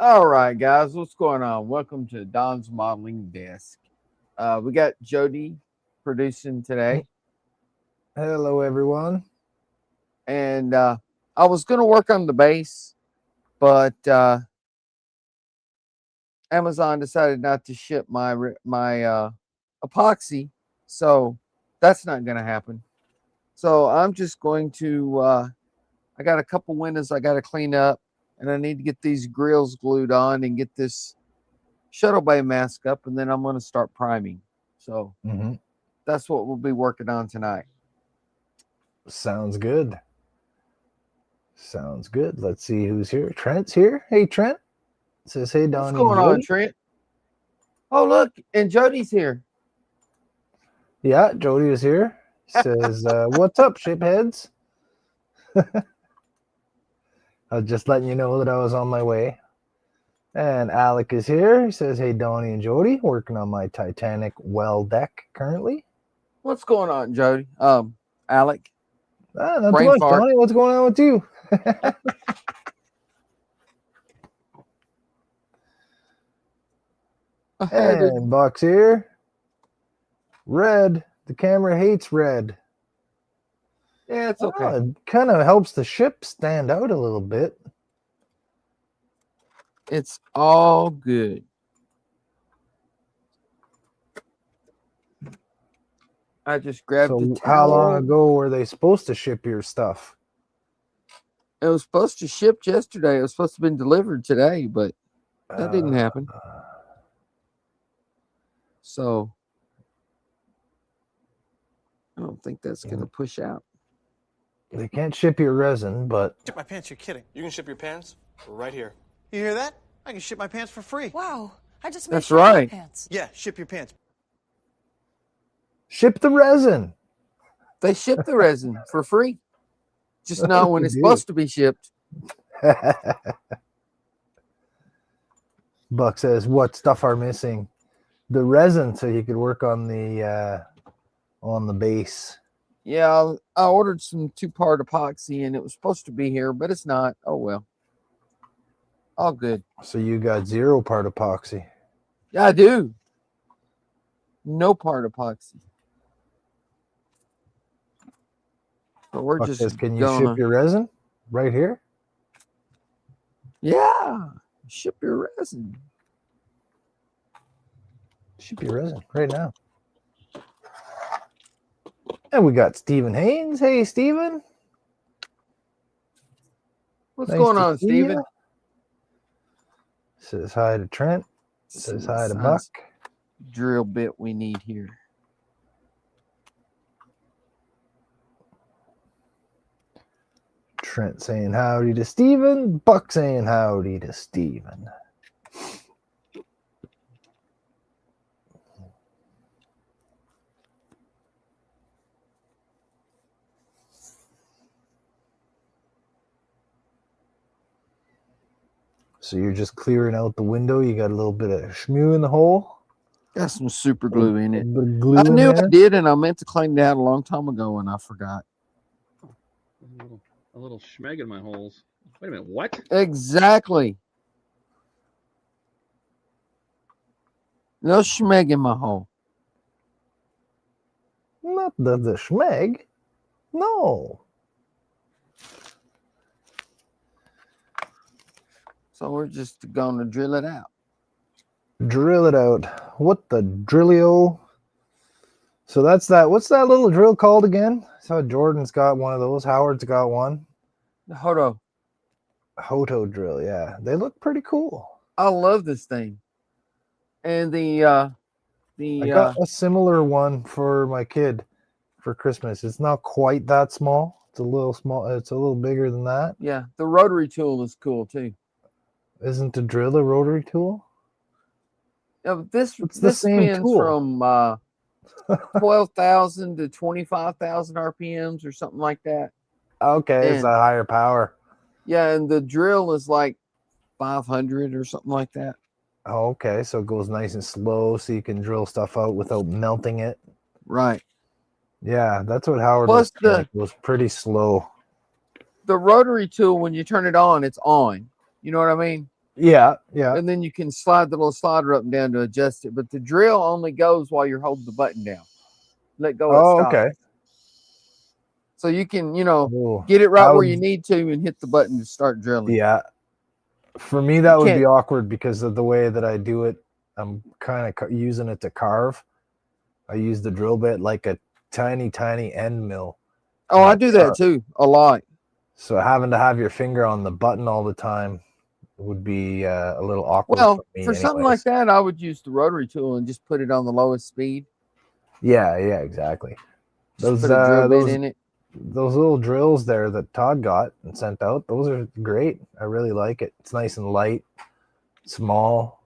All right, guys, what's going on? Welcome to Don's Modeling Desk. We got Jody producing today, Hello, everyone. and I was going to work on the base, but Amazon decided not to ship my epoxy, so that's not going to happen. So I'm just going to. I got a couple windows I got to clean up, and I need to get these grills glued on and get this shuttle bay mask up, and then I'm going to start priming. So that's what we'll be working on tonight. Sounds good. Sounds good. Let's see who's here. Trent's here. Hey, Trent. Says, hey, Donnie. What's going on, Trent? Oh, look, and Jody's here. Yeah, Jody is here. Says, what's up, shipheads? I was just letting you know that I was on my way. And Alec is here. He says, hey, Donnie and Jody, working on my Titanic well deck currently. What's going on, Jody? Alec. Not too much, Donnie. What's going on with you? And Buck's here. Red. The camera hates red. Yeah, it's okay. It kind of helps the ship stand out a little bit. It's all good. I just grabbed the towel. How long ago were they supposed to ship your stuff? It was supposed to ship yesterday. It was supposed to have been delivered today, but that didn't happen. So I don't think that's going to push out. They can't ship your resin, but... Ship my pants? You're kidding. You can ship your pants right here. You hear that? I can ship my pants for free. Wow. I just made That's right. Pants. Yeah, ship your pants. Ship the resin. They ship the resin for free. Just not when it's supposed to be shipped. Buck says, what stuff are missing? The resin, so you could work on the base. Yeah, I ordered some 2-part epoxy, and it was supposed to be here, but it's not. Oh, well. All good. So you got 0-part epoxy. Yeah, I do. No part epoxy. But we're Buck just says, can you ship your resin right here? Yeah, ship your resin. Ship your resin right now. And we got Stephen Haynes. Hey, Stephen. What's going on, Stephen? Says hi to Trent. Says hi to Buck. Drill bit we need here. Trent saying howdy to Stephen. Buck saying howdy to Stephen. So you're just clearing out the window. You got a little bit of schmoo in the hole. Got some super glue in it. Glue I knew I did, and I meant to clean it out a long time ago, and I forgot. A little schmeg in my holes. Wait a minute, what? Exactly. No schmeg in my hole. Not the schmeg. No. So we're just going to drill it out. Drill it out. What the drillio? So that's that. What's that little drill called again? So Jordan's got one of those. Howard's got one. The Hoto drill. Yeah, they look pretty cool. I love this thing. And I got a similar one for my kid for Christmas. It's not quite that small. It's a little small. It's a little bigger than that. Yeah, the rotary tool is cool too. Isn't the drill a rotary tool? Yeah, but this the same spins tool. from 12,000 to 25,000 RPMs or something like that. Okay, it's a higher power. Yeah, and the drill is like 500 or something like that. Oh, okay, so it goes nice and slow, so you can drill stuff out without melting it. Right. Yeah, that's what Howard was pretty slow. The rotary tool, when you turn it on, it's on. You know what I mean? Yeah, yeah. and then you can slide the little slider up and down to adjust it. But the drill only goes while you're holding the button down. Let go, it Oh, stops. okay. So you can, Ooh, get it right I where would- you need to and hit the button to start drilling. Yeah. For me, that would be can't- awkward because of the way that I do it. I'm kind of using it to carve. I use the drill bit like a tiny, tiny end mill. Oh, I do that too a lot. So having to have your finger on the button all the time would be a little awkward Well, for me. for something like that, I would use the rotary tool and just put it on the lowest speed. Yeah, exactly. Just put a drill bit in it. Those little drills there that Todd got and sent out, those are great. I really like it. It's nice and light, small.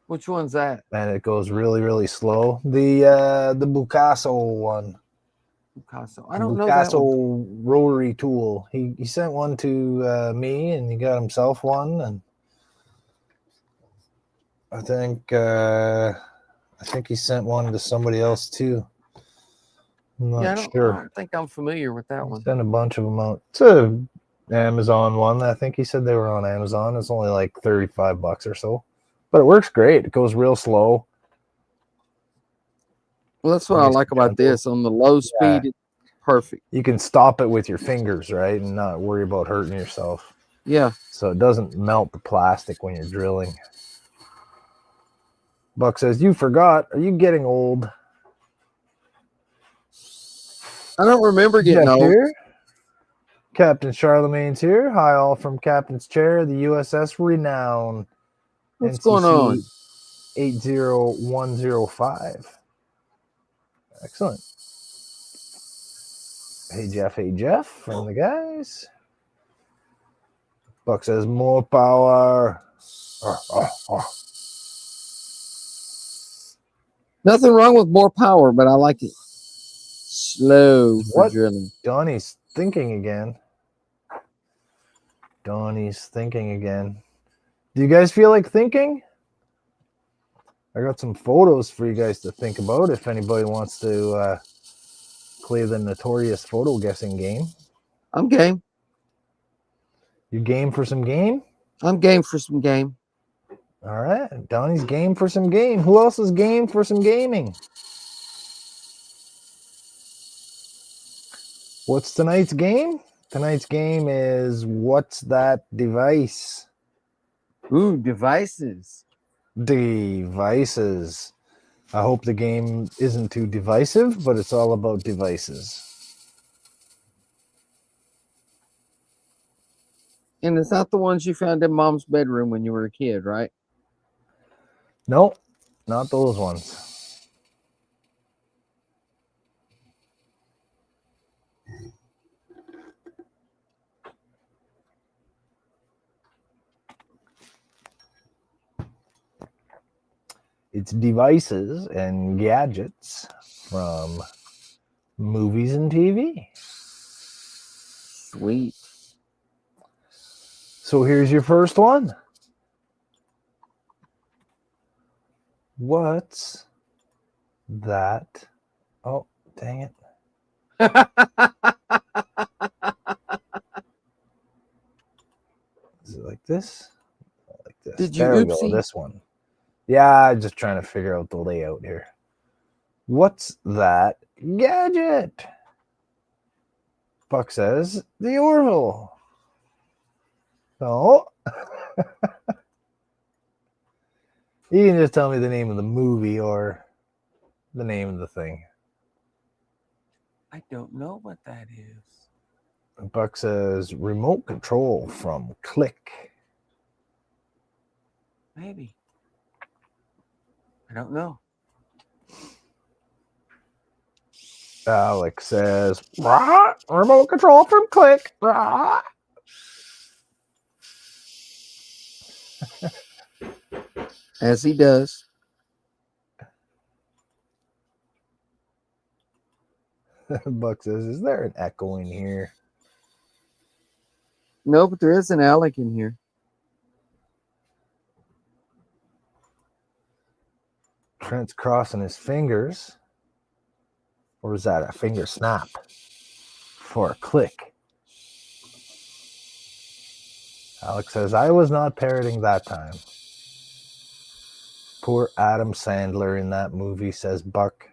Which one's that? And it goes really, really slow. The Bucaso one. Picasso. I don't know that one. Bucaso rotary tool. He sent one to me, and he got himself one, and I think he sent one to somebody else too. I'm not sure. I don't think I'm familiar with that one. Sent a bunch of them out. It's a Amazon one. I think he said they were on Amazon. It's only like $35 or so, but it works great. It goes real slow. Well, that's what I like about this. On the low speed, it's perfect. You can stop it with your fingers, right, and not worry about hurting yourself. Yeah. So it doesn't melt the plastic when you're drilling. Buck says, "You forgot. Are you getting old?" I don't remember getting old. Here. Captain Charlemagne's here. Hi, all from Captain's Chair, the USS Renown. What's going on? 80105. Excellent. Hey, Jeff from the guys. Buck says, more power. Nothing wrong with more power, but I like it slow for drilling. Donnie's thinking again. Do you guys feel like thinking? I got some photos for you guys to think about if anybody wants to play the notorious photo guessing game. I'm game. You game for some game? I'm game for some game. All right. Donnie's game for some game. Who else is game for some gaming? What's tonight's game? Tonight's game is What's That Device? Ooh, devices. Devices. I hope the game isn't too divisive, but it's all about devices. And it's not the ones you found in mom's bedroom when you were a kid, right? Nope, not those ones. It's devices and gadgets from movies and TV. Sweet. So here's your first one. What's that? Oh, dang it. Is it like this? Like this. Did you there we go. oopsie? This one. Yeah, I'm just trying to figure out the layout here. What's that gadget? Buck says the Orville. No. You can just tell me the name of the movie or the name of the thing. I don't know what that is. Buck says remote control from Click. Maybe. I don't know. Alex says "Rah, remote control from Click. Rah." As he does. Buck says, is there an echo in here? No, but there is an Alec in here. Trent's crossing his fingers. Or is that a finger snap for a click? Alex says, I was not parroting that time. Poor Adam Sandler in that movie, says Buck.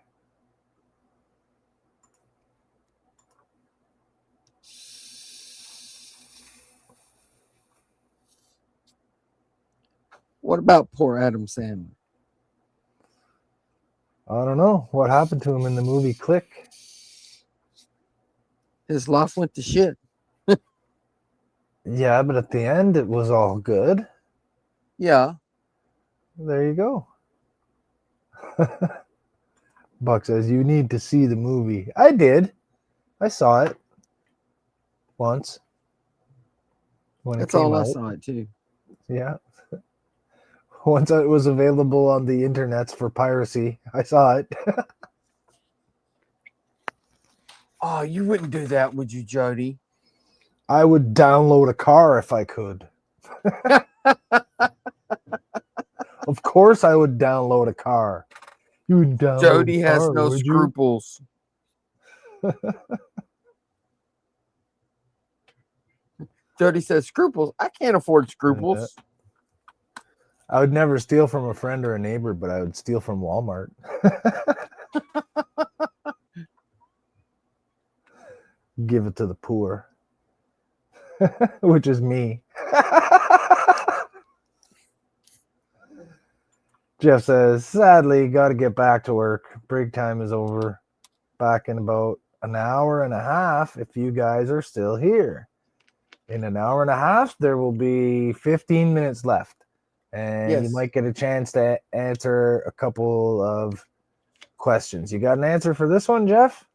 What about poor Adam Sandler? I don't know. What happened to him in the movie Click? His life went to shit. Yeah, but at the end, it was all good. Yeah. There you go. Buck says, you need to see the movie. I did. I saw it once. When That's it came all I out. saw it too. Yeah. Once it was available on the internets for piracy, I saw it. Oh, you wouldn't do that, would you, Jody? I would download a car if I could. Of course I would download a car. You would download Jody a has car, no would you? scruples. Jody says scruples. I can't afford scruples. I would never steal from a friend or a neighbor, but I would steal from Walmart. Give it to the poor. Which is me. Jeff says, sadly, got to get back to work. Break time is over. Back in about an hour and a half if you guys are still here. In an hour and a half, there will be 15 minutes left. And you Yes. might get a chance to answer a couple of questions. You got an answer for this one, Jeff?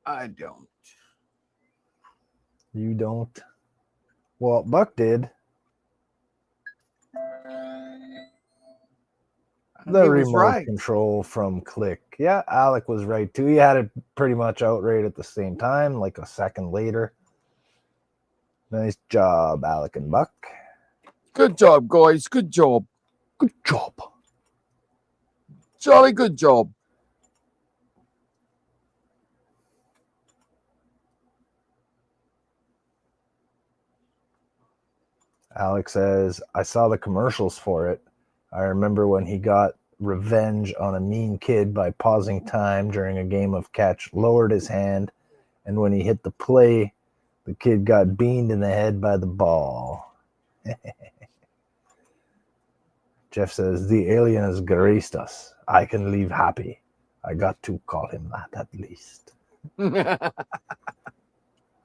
I don't. You don't. Well, Buck did. The He was remote right. control from Click. Yeah, Alec was right too. He had it pretty much outright at the same time, like a second later. Nice job, Alec and Buck. Good job, guys. Good job. Good job. Jolly good job. Alex says, I saw the commercials for it. I remember when he got revenge on a mean kid by pausing time during a game of catch, lowered his hand, and when he hit the play, the kid got beamed in the head by the ball. Jeff says, the alien has graced us. I can leave happy. I got to call him that at least.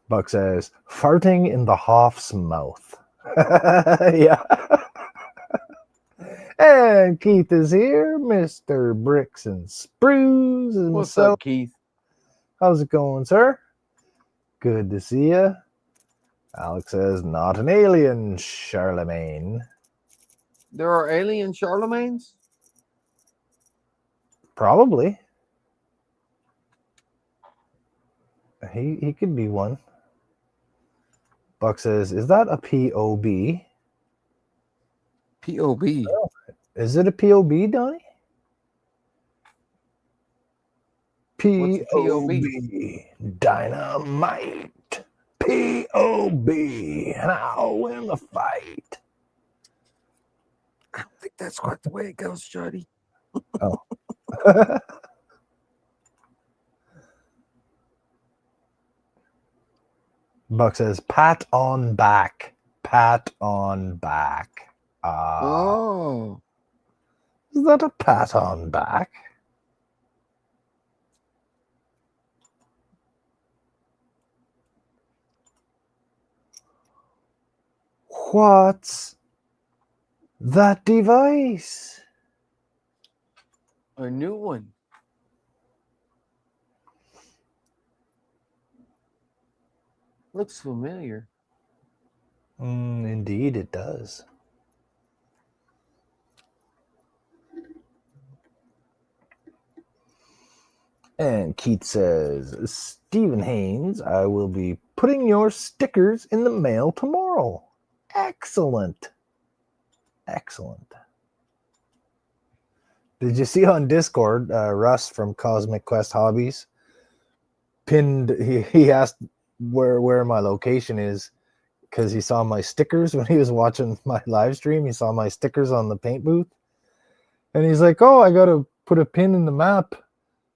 Buck says, farting in the Hoff's mouth. Yeah. And Keith is here, Mr. Bricks and Sprues himself. What's up, Keith? How's it going, sir? Good to see you. Alex says, not an alien, Charlemagne. There are alien Charlemagnes? Probably. He could be one. Buck says, is that a POB? POB. Oh, is it a POB, Donnie? What's a POB. Dynamite. POB. And I'll win the fight. I don't think that's quite the way it goes, Jody. Oh. Buck says, pat on back. Pat on back. Oh. Is that a pat on back? What's that device? A new one. Looks familiar. Indeed, it does. And Keith says, Stephen Haynes, I will be putting your stickers in the mail tomorrow. Excellent. Excellent. Did you see on Discord, Russ from Cosmic Quest Hobbies pinned, he asked where my location is because he saw my stickers when he was watching my live stream. He saw my stickers on the paint booth. And he's like, oh, I got to put a pin in the map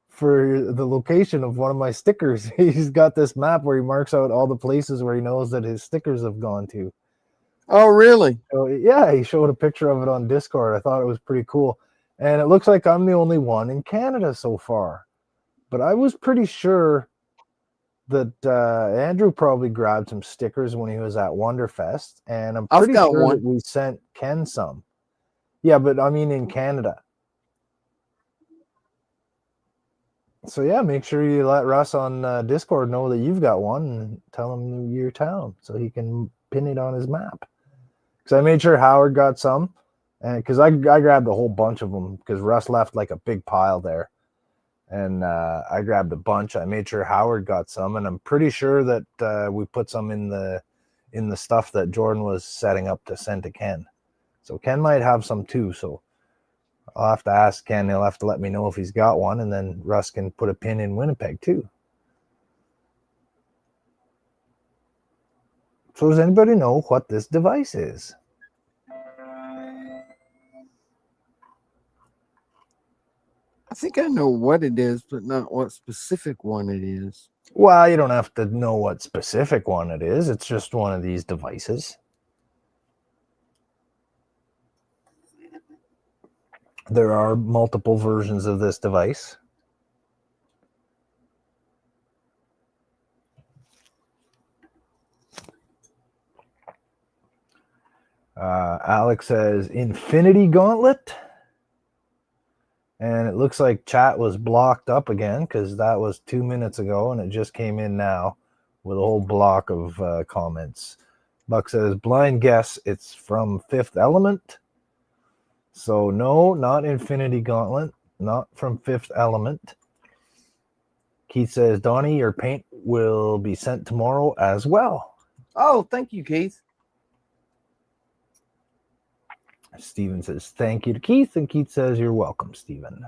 for the location of one of my stickers. He's got this map where he marks out all the places where he knows that his stickers have gone to. Oh, really? So, yeah, he showed a picture of it on Discord. I thought it was pretty cool. And it looks like I'm the only one in Canada so far. But I was pretty sure that Andrew probably grabbed some stickers when he was at Wonderfest. And I'm pretty got sure one. that we sent Ken some. Yeah, but I mean in Canada. So, yeah, make sure you let Russ on Discord know that you've got one and tell him your town so he can pin it on his map. Because I made sure Howard got some. And because I grabbed a whole bunch of them because Russ left like a big pile there. And I grabbed a bunch. I made sure Howard got some. And I'm pretty sure that we put some in the stuff that Jordan was setting up to send to Ken. So Ken might have some too. So I'll have to ask Ken. He'll have to let me know if he's got one. And then Russ can put a pin in Winnipeg too. So does anybody know what this device is? I think I know what it is, but not what specific one it is. Well, you don't have to know what specific one it is. It's just one of these devices. There are multiple versions of this device. Alex says Infinity Gauntlet. And it looks like chat was blocked up again because that was 2 minutes ago and it just came in now with a whole block of comments. Buck says, blind guess, it's from Fifth Element. So no, not Infinity Gauntlet, not from Fifth Element. Keith says, Donnie, your paint will be sent tomorrow as well. Oh, thank you, Keith. Steven says, thank you to Keith. And Keith says, you're welcome, Steven.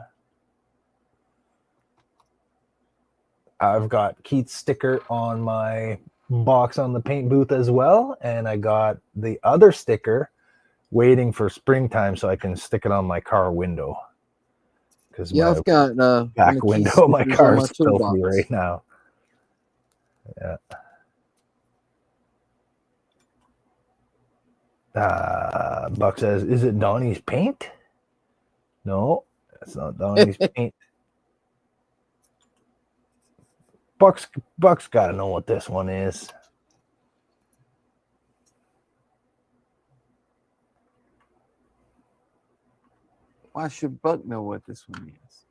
I've got Keith's sticker on my box on the paint booth as well. And I got the other sticker waiting for springtime so I can stick it on my car window. Because yeah, I've got back window of my car is filthy right now. Yeah. Buck says, is it Donnie's paint? No, that's not Donnie's paint. Buck's got to know what this one is. Why should Buck know what this one is?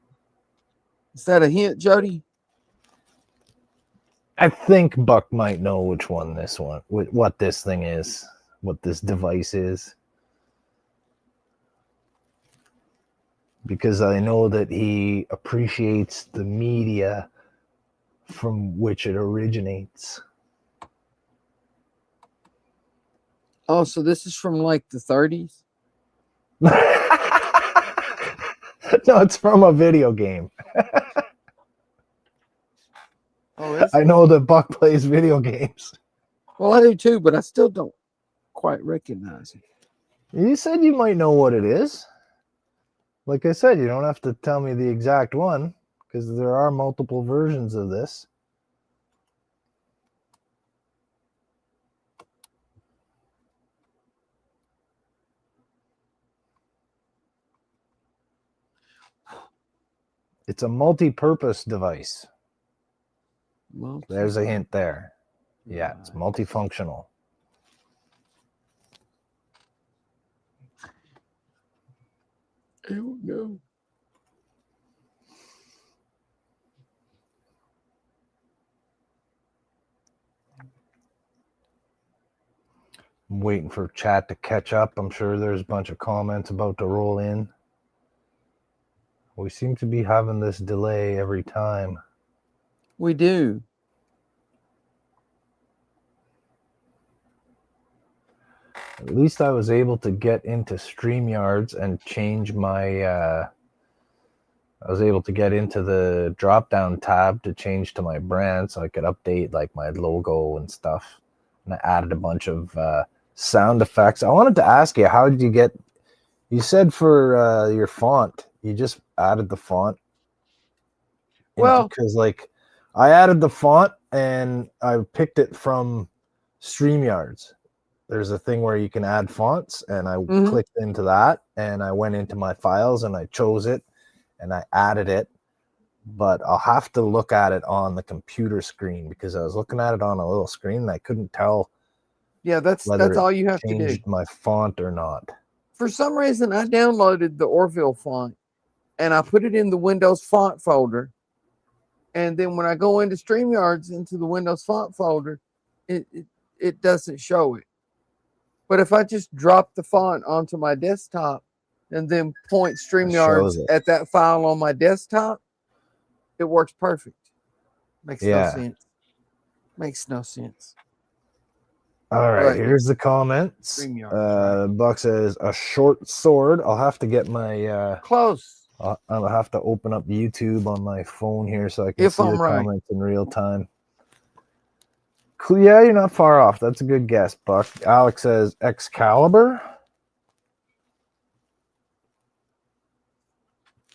Is that a hint, Jody? I think Buck might know what this thing is, what this device is. Because I know that he appreciates the media from which it originates. Oh, so this is from like the 30s? No, it's from a video game. Oh, I know that Buck plays video games. Well, I do too, but I still don't quite recognize it. You said you might know what it is. Like I said, you don't have to tell me the exact one because there are multiple versions of this. It's a multi-purpose device. There's a hint there. Yeah, it's multifunctional. I don't know. I'm waiting for chat to catch up. I'm sure there's a bunch of comments about to roll in. We seem to be having this delay every time. We do. At least I was able to get into StreamYards and change my I was able to get into the drop down tab to change to my brand so I could update like my logo and stuff. And I added a bunch of sound effects. I wanted to ask you, how did you get, you said for your font, you just added the font? Well, because like I added the font and I picked it from StreamYards. There's a thing where you can add fonts, and I clicked into that, and I went into my files and I chose it and I added it. But I'll have to look at it on the computer screen because I was looking at it on a little screen and I couldn't tell. Yeah, that's all you have to do. Changed my font or not. For some reason, I downloaded the Orville font and I put it in the Windows font folder. And then when I go into StreamYards into the Windows font folder, it doesn't show it. But if I just drop the font onto my desktop and then point StreamYards at that file on my desktop, it works perfect. Makes no sense. Makes no sense. All right, here's the comments. Buck says, a short sword. I'll have to get my... Close. I'll have to open up YouTube on my phone here so I can see the comments in real time. Yeah, you're not far off. That's a good guess, Buck. Alex says Excalibur.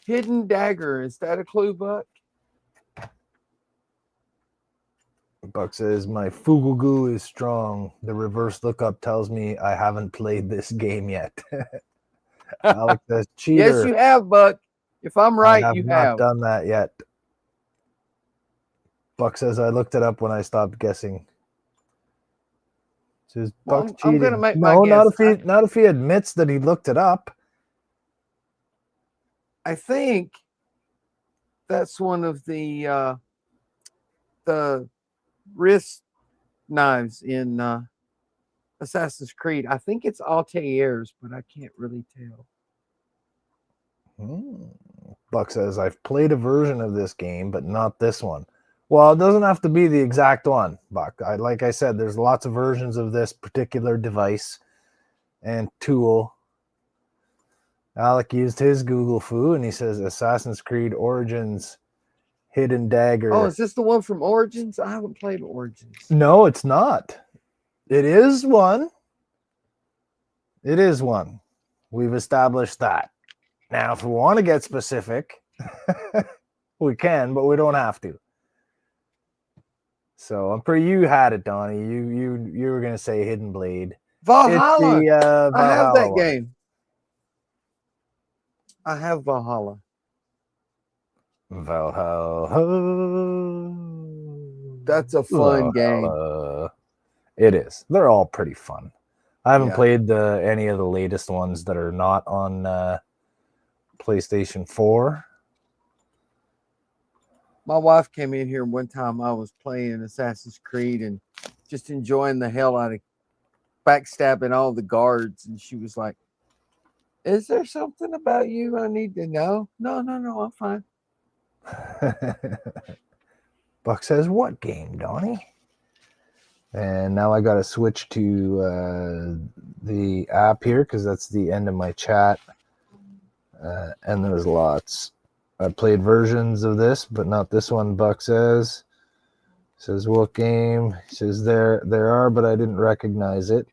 Hidden dagger. Is that a clue, Buck? Buck says, my Fugugu is strong. The reverse lookup tells me I haven't played this game yet. Alex says, cheater. Yes, you have, Buck. If I'm right, you have. I have not done that yet. Buck says, I looked it up when I stopped guessing. Says, Buck's cheating. I'm going to make my guess. Not if he admits that he looked it up. I think that's one of the wrist knives in Assassin's Creed. I think it's Altair's, but I can't really tell. Buck says, I've played a version of this game, but not this one. Well, it doesn't have to be the exact one, Buck. Like I said, there's lots of versions of this particular device and tool. Alec used his Google foo, and he says Assassin's Creed Origins Hidden Dagger. Oh, is this the one from Origins? I haven't played Origins. No, it's not. It is one. It is one. We've established that. Now, if we want to get specific, we can, but we don't have to. So I'm pretty. You had it, Donnie. You were gonna say Hidden Blade. Valhalla. Valhalla. I have that game. I have Valhalla. Valhalla. That's a fun game. It is. They're all pretty fun. I haven't played any of the latest ones that are not on PlayStation 4. My wife came in here one time. I was playing Assassin's Creed and just enjoying the hell out of backstabbing all the guards. And she was like, is there something about you I need to know? No, I'm fine. Buck says, what game, Donnie? And now I got to switch to the app here because that's the end of my chat. And there's lots. I played versions of this, but not this one, Buck says. Says, what game? He says, there are, but I didn't recognize it.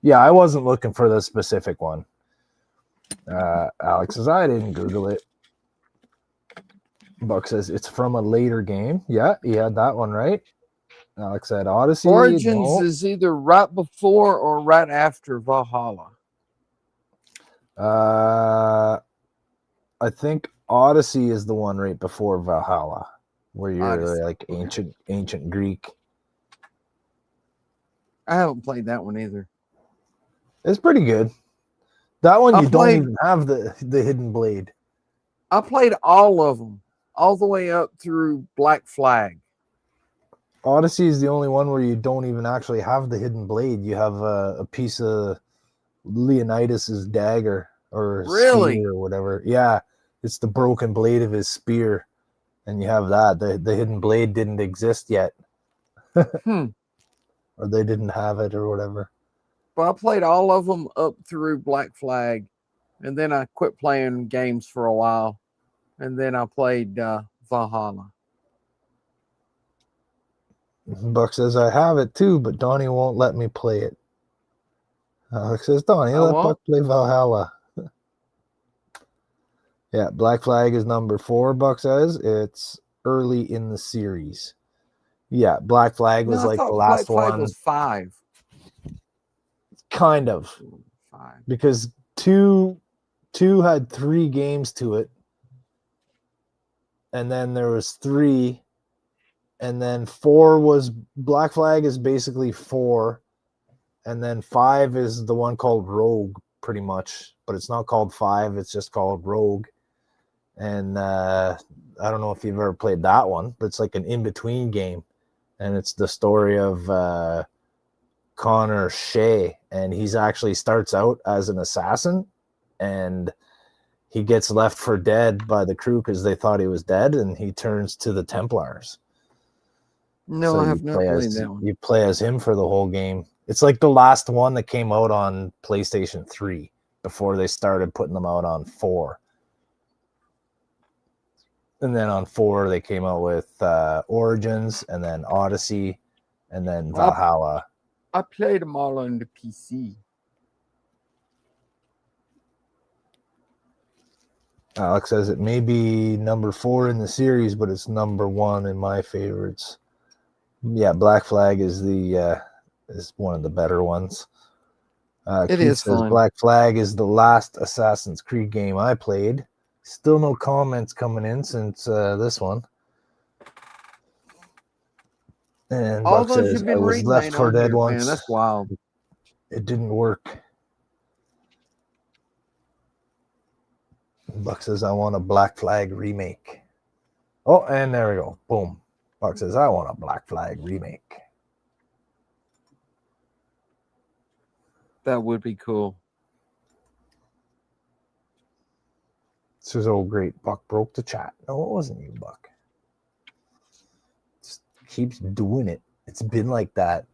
Yeah, I wasn't looking for the specific one. Alex says, I didn't Google it. Buck says, it's from a later game. Yeah, he had that one right. Alex said, Odyssey. Origins is either right before or right after Valhalla. I think Odyssey is the one right before Valhalla, where you're like ancient Greek. I haven't played that one either. It's pretty good. That one don't even have the hidden blade. I played all of them, all the way up through Black Flag. Odyssey is the only one where you don't even actually have the hidden blade. You have a piece of Leonidas's dagger or spear or whatever. Yeah, it's the broken blade of his spear, and you have that. The hidden blade didn't exist yet, or they didn't have it or whatever. Well, I played all of them up through Black Flag, and then I quit playing games for a while, and then I played Valhalla. Buck says I have it too, but Donnie won't let me play it. Alex says, Donnie, I let won't? Buck play Valhalla. Yeah, Black Flag is number 4, Buck says. It's early in the series. Yeah, Black Flag was No, I like the thought last Black Flag one. was 5. Kind of. 5. Because 2 had 3 games to it. And then there was 3. And then 4 was Black Flag is basically 4. And then 5 is the one called Rogue, pretty much. But it's not called 5, it's just called Rogue. And I don't know if you've ever played that one, but it's like an in-between game. And it's the story of Connor Shea. And he's actually starts out as an assassin. And he gets left for dead by the crew because they thought he was dead. And he turns to the Templars. No, So I have not played that one. You play as him for the whole game. It's like the last one that came out on PlayStation 3 before they started putting them out on 4. And then on 4, they came out with Origins, and then Odyssey, and then Valhalla. I played them all on the PC. Alex says it may be number 4 in the series, but it's number 1 in my favorites. Yeah, Black Flag is is one of the better ones. It Keith is says fun. Black Flag is the last Assassin's Creed game I played. Still no comments coming in since this one. And All Buck those says you've been I was reading left ain't for on dead here, once. man. That's wild. It didn't work. Buck says I want a Black Flag remake. Oh, and there we go. Boom. Buck says I want a Black Flag remake. That would be cool. This is oh great. Buck broke the chat. No, it wasn't you, Buck. Just keeps doing it. It's been like that.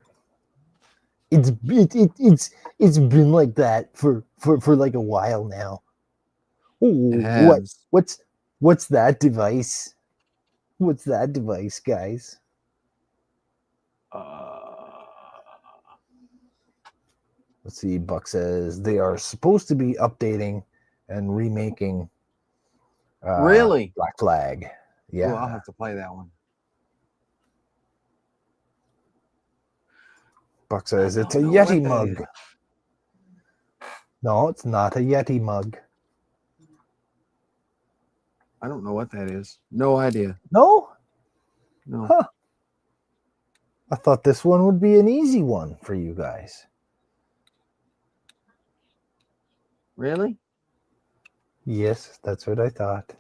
It's been like that for like a while now. It Oh, has. what's that device? What's that device, guys? Let's see. Buck says they are supposed to be updating and remaking. Really? Black Flag. Yeah. Well, I'll have to play that one. Buck says it's a don't know Yeti what that mug. is. No, it's not a Yeti mug. I don't know what that is. No idea. No? No. Huh. I thought this one would be an easy one for you guys. Really? Yes, that's what I thought.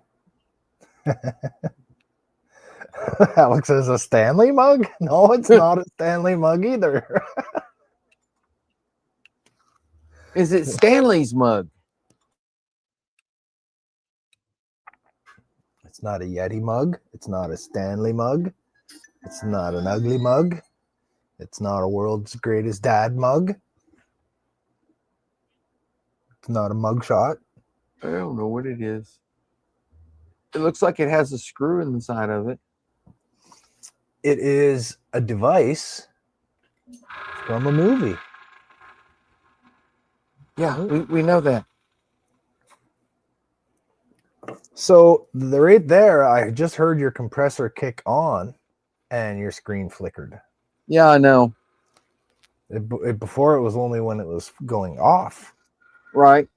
Alex says a Stanley mug? No, it's not a Stanley mug either. Is it Stanley's mug? It's not a Yeti mug. It's not a Stanley mug. It's not an ugly mug. It's not a world's greatest dad mug. It's not a mug shot. I don't know what it is. It looks like it has a screw in the side of it. It is a device from a movie. Yeah, we know that. So right there, I just heard your compressor kick on and your screen flickered. Yeah, I know. Before it was only when it was going off. Right.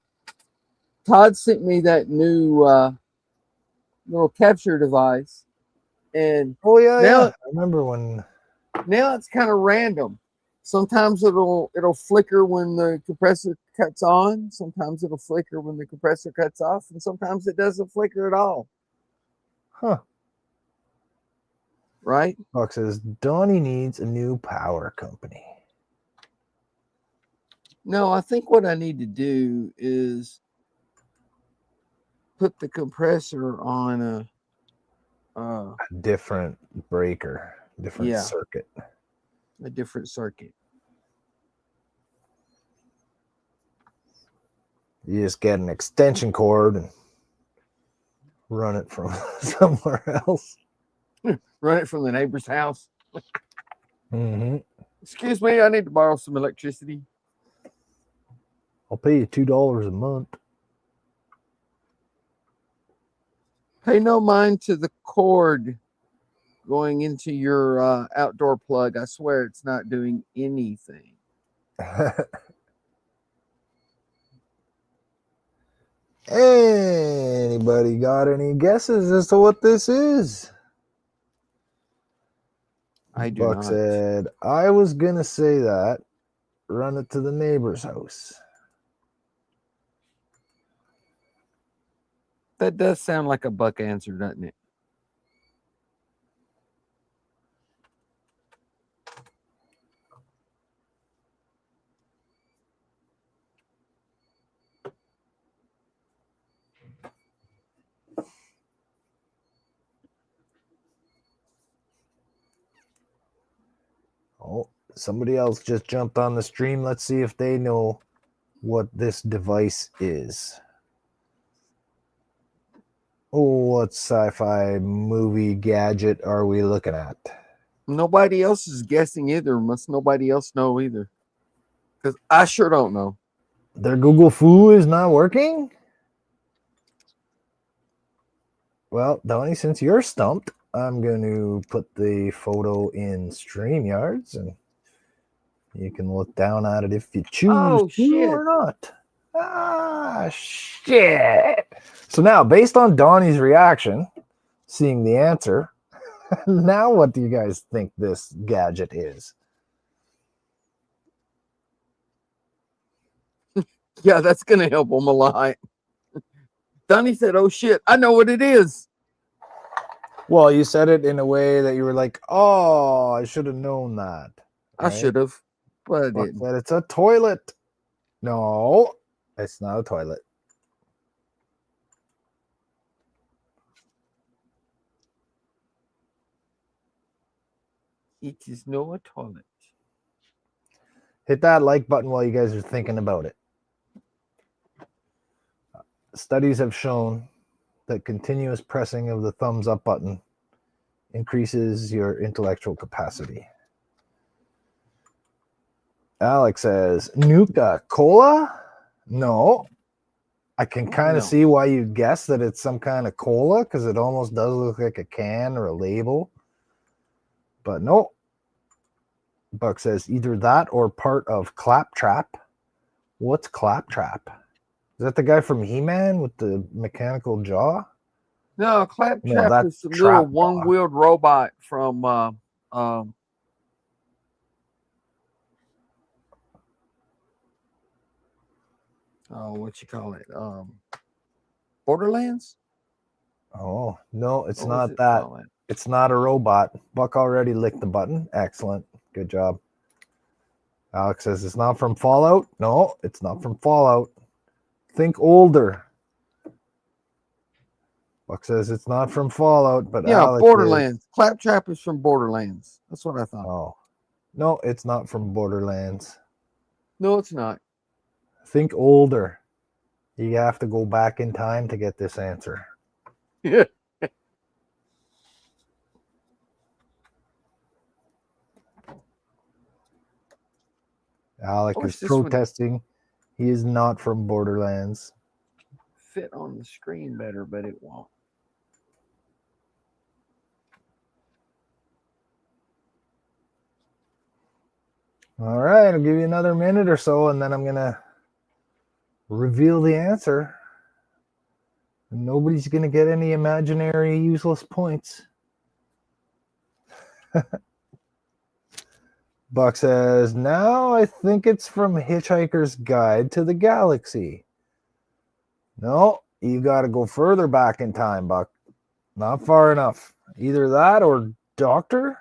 Todd sent me that new little capture device. And Oh yeah, now, yeah. I remember when. Now it's kind of random. Sometimes it'll flicker when the compressor cuts on. Sometimes it'll flicker when the compressor cuts off, and sometimes it doesn't flicker at all. Huh. Right? Buck says Donnie needs a new power company. No, I think what I need to do is put the compressor on a different breaker, different circuit. A different circuit. You just get an extension cord and run it from somewhere else. Run it from the neighbor's house. Mm-hmm. Excuse me, I need to borrow some electricity. I'll pay you $2 a month. Pay no mind to the cord going into your outdoor plug. I swear it's not doing anything. Anybody got any guesses as to what this is? I do Buck not. said, I was going to say that. Run it to the neighbor's house. That does sound like a Buck answer, doesn't it? Oh, somebody else just jumped on the stream. Let's see if they know what this device is. Oh, what sci-fi movie gadget are we looking at? Nobody else is guessing either. Must nobody else know either? Because I sure don't know. Their Google Foo is not working? Well, Donnie, since you're stumped, I'm going to put the photo in StreamYards, and you can look down at it if you choose to or not. Ah, shit. So now, based on Donnie's reaction, seeing the answer, now what do you guys think this gadget is? Yeah, that's going to help them a lot. Donnie said, oh, shit, I know what it is. Well, you said it in a way that you were like, oh, I should have known that. I should have, but I didn't. But it's a toilet. No, it's not a toilet. It is no a toilet. Hit that like button while you guys are thinking about it. Studies have shown that continuous pressing of the thumbs up button increases your intellectual capacity. Alex says, Nuka-Cola? No. I can kind of see why you guess that it's some kind of cola, because it almost does look like a can or a label. But no. Buck says either that or part of Claptrap. What's Claptrap? Is that the guy from He-Man with the mechanical jaw? No, Claptrap is some little one-wheeled robot from what you call it? Borderlands? Oh, no, it's not that. It's not a robot. Buck already licked the button. Excellent. Good job. Alex says it's not from Fallout. No, it's not from Fallout. Think older. Buck says it's not from Fallout, but yeah, Alex Borderlands. Is. Claptrap is from Borderlands. That's what I thought. Oh, no, it's not from Borderlands. No, it's not. Think older. You have to go back in time to get this answer. Yeah. Alec is protesting. He is not from Borderlands. Fit on the screen better, but it won't. All right, I'll give you another minute or so, and then I'm going to reveal the answer. And nobody's going to get any imaginary useless points. Buck says, now I think it's from Hitchhiker's Guide to the Galaxy. No, you got to go further back in time, Buck. Not far enough. Either that or Doctor?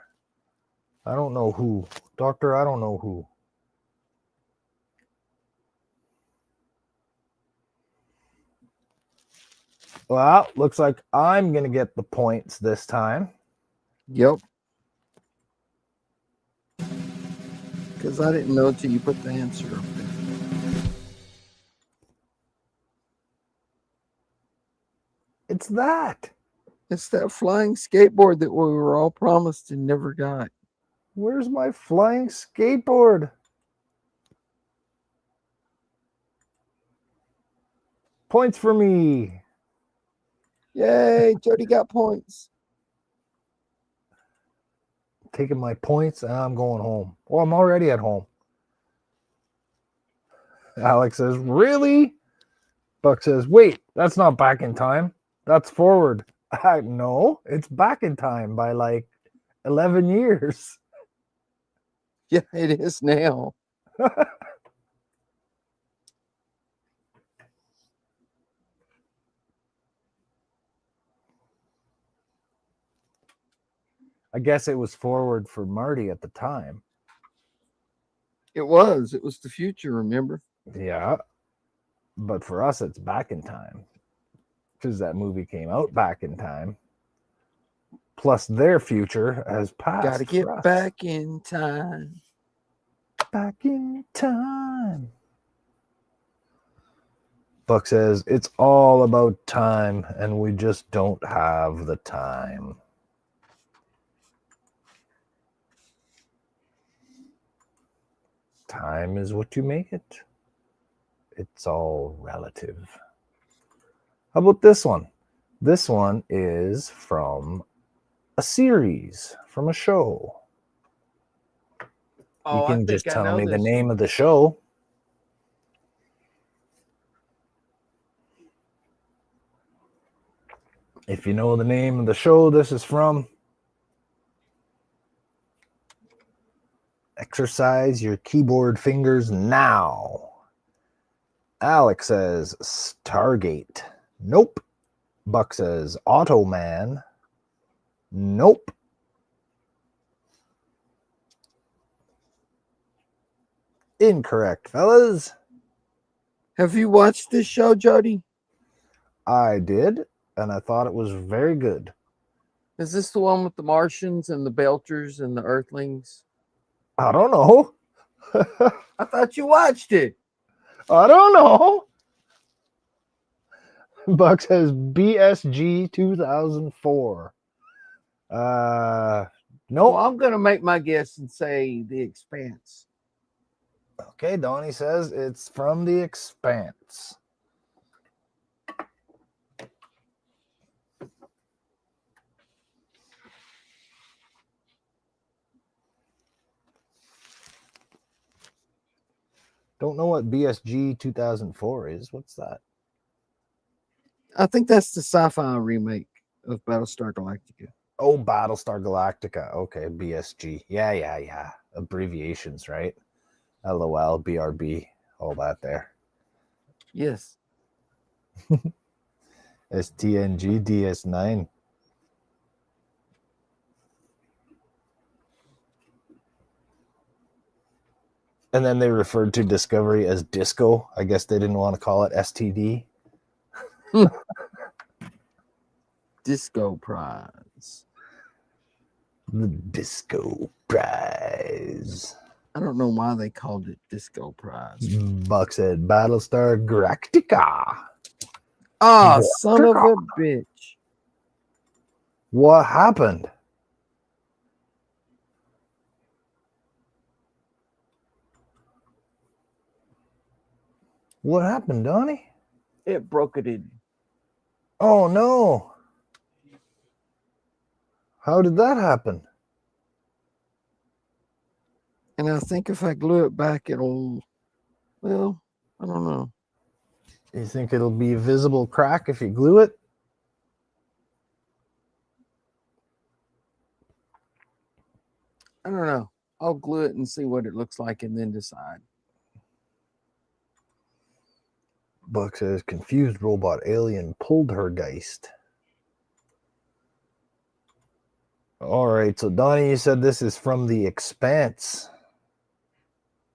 I don't know who. Doctor, I don't know who. Well, looks like I'm going to get the points this time. Yep. Because I didn't know until you put the answer up there. It's that. It's that flying skateboard that we were all promised and never got. Where's my flying skateboard? Points for me. Yay, Jody got points. Taking my points and I'm going home. Well, I'm already at home. Alex says, really? Buck says, wait, that's not back in time. That's forward. No, it's back in time by like 11 years. Yeah, it is now. I guess it was forward for Marty at the time. It was the future, remember? Yeah. But for us, it's back in time. Because that movie came out back in time. Plus their future has passed. Gotta get back in time. Back in time. Buck says, it's all about time, and we just don't have the time. Time is what you make it. It's all relative. How about this one? This one is from a series, from a show. Oh, You can I think just I tell know me the this name one. of the show. If you know the name of the show this is from, exercise your keyboard fingers now. Alex says Stargate. Nope. Buck says Automan. Nope. Incorrect, fellas. Have you watched this show, Jody? I did, and I thought it was very good. Is this the one with the Martians and the Belters and the Earthlings? I don't know. I thought you watched it. I don't know. Buck says BSG 2004. Nope. Well, I'm going to make my guess and say The Expanse. Okay, Donnie says it's from The Expanse. Don't know what BSG 2004 is. What's that? I think that's the sci-fi remake of Battlestar Galactica. Oh, Battlestar Galactica. Okay, BSG. Yeah. Abbreviations, right? LOL, BRB, all that there. Yes. STNG, DS9. And then they referred to Discovery as Disco. I guess they didn't want to call it STD. Disco Prize. The Disco Prize. I don't know why they called it Disco Prize. Buck said Battlestar Galactica. Ah, son of a bitch. What happened? What happened, Donnie? It broke it in. Oh, no. How did that happen? And I think if I glue it back, it'll, well, I don't know. You think it'll be a visible crack if you glue it? I don't know. I'll glue it and see what it looks like and then decide. Buck says confused robot alien pulled her geist. All right, so Donnie, you said this is from The Expanse.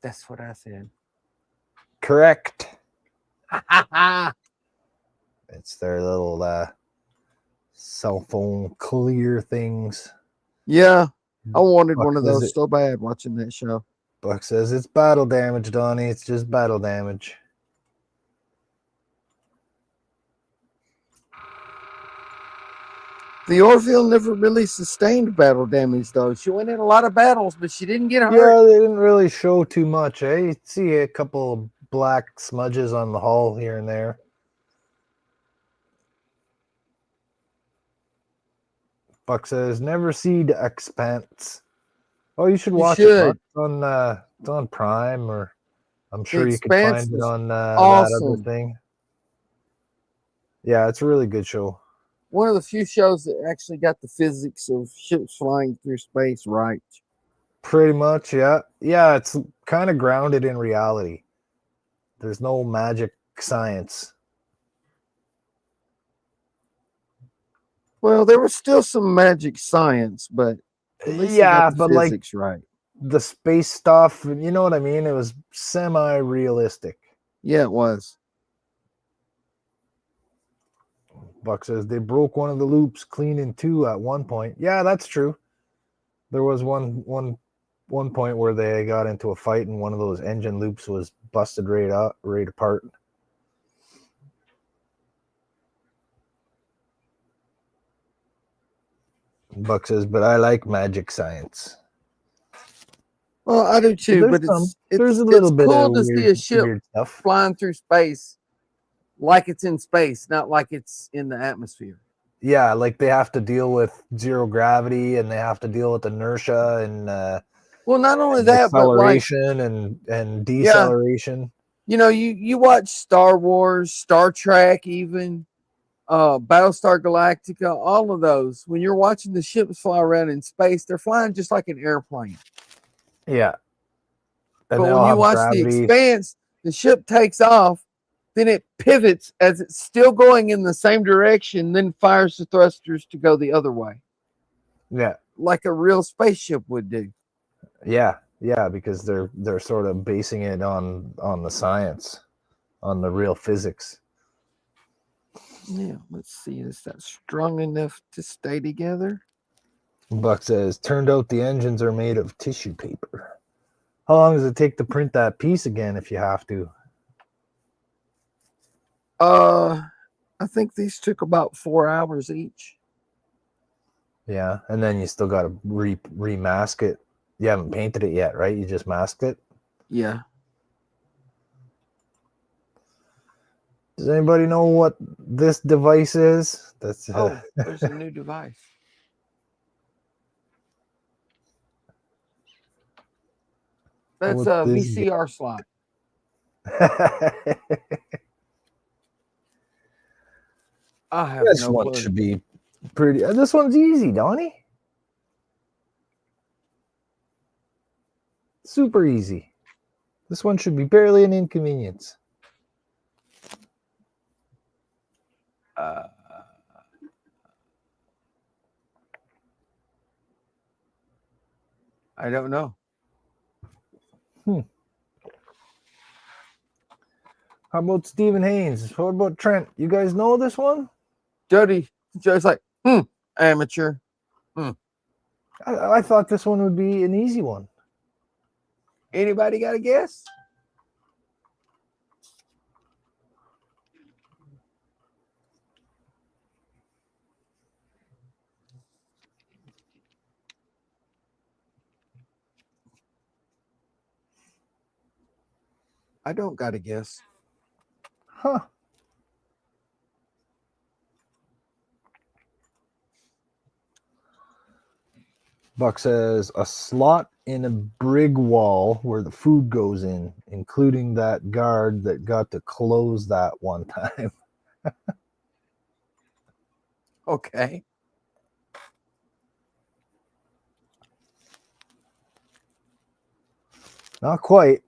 That's what I said. Correct. It's their little cell phone clear things. Yeah, I wanted Buck one of says those so bad watching that show. Buck says it's battle damage, Donnie. It's just battle damage. The Orville never really sustained battle damage, though. She went in a lot of battles, but she didn't get hurt. Yeah, they didn't really show too much, eh? You see a couple of black smudges on the hull here and there. Buck says, never see The Expanse. Oh, you should watch it, Buck. It's on Prime, or I'm sure you could Expanse find it was on that other awesome. thing. Yeah, it's a really good show. One of the few shows that actually got the physics of ships flying through space right. Pretty much, yeah. Yeah, it's kind of grounded in reality. There's no magic science. Well, there was still some magic science, but at least they got the physics right. The space stuff, you know what I mean? It was semi-realistic. Yeah, it was. Buck says they broke one of the loops clean in two at one point. Yeah, that's true. There was one point where they got into a fight and one of those engine loops was busted right apart. Buck says, but I like magic science. Well, I do too, but there's a little bit cool of to see a ship stuff flying through space like it's in space, not like it's in the atmosphere. Yeah, like they have to deal with zero gravity and they have to deal with inertia and well, not only that, acceleration, but and deceleration. Yeah. You watch Star Wars, Star Trek, even Battlestar Galactica, all of those. When you're watching the ships fly around in space, they're flying just like an airplane. Yeah. And but when you watch The Expanse, the ship takes off, then it pivots as it's still going in the same direction, then fires the thrusters to go the other way. Yeah. Like a real spaceship would do. Yeah. Yeah, because they're sort of basing it on the science, on the real physics. Yeah, let's see. Is that strong enough to stay together? Buck says, turned out the engines are made of tissue paper. How long does it take to print that piece again if you have to? I think these took about 4 hours each. Yeah, and then you still got to remask it. You haven't painted it yet, right? You just masked it? Yeah. Does anybody know what this device is? That's there's a new device. That's a VCR slot. I have this no one clue. Should be pretty. This one's easy, Donnie. Super easy. This one should be barely an inconvenience. I don't know. How about Stephen Haynes? What about Trent? You guys know this one? Jody's like, amateur. I thought this one would be an easy one. Anybody got a guess? I don't got a guess. Huh. Buck says a slot in a brig wall where the food goes in, including that guard that got to close that one time. Okay. Not quite.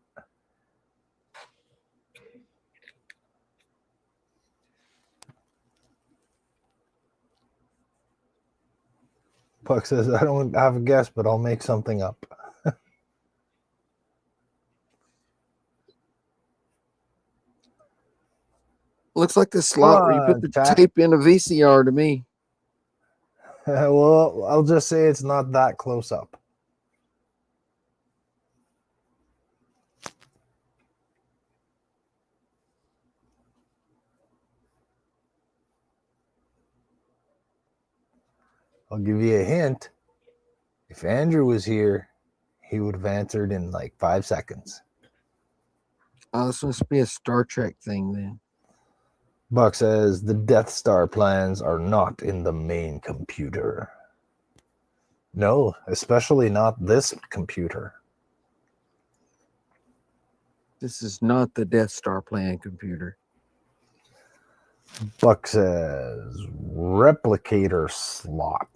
Puck says, I don't have a guess, but I'll make something up. Looks like the slot where you put the tape in a VCR to me. Well, I'll just say it's not that close up. I'll give you a hint. If Andrew was here, he would have answered in like 5 seconds. Oh, this must be a Star Trek thing then. Buck says the Death Star plans are not in the main computer. No, especially not this computer. This is not the Death Star plan computer. Buck says replicator slot.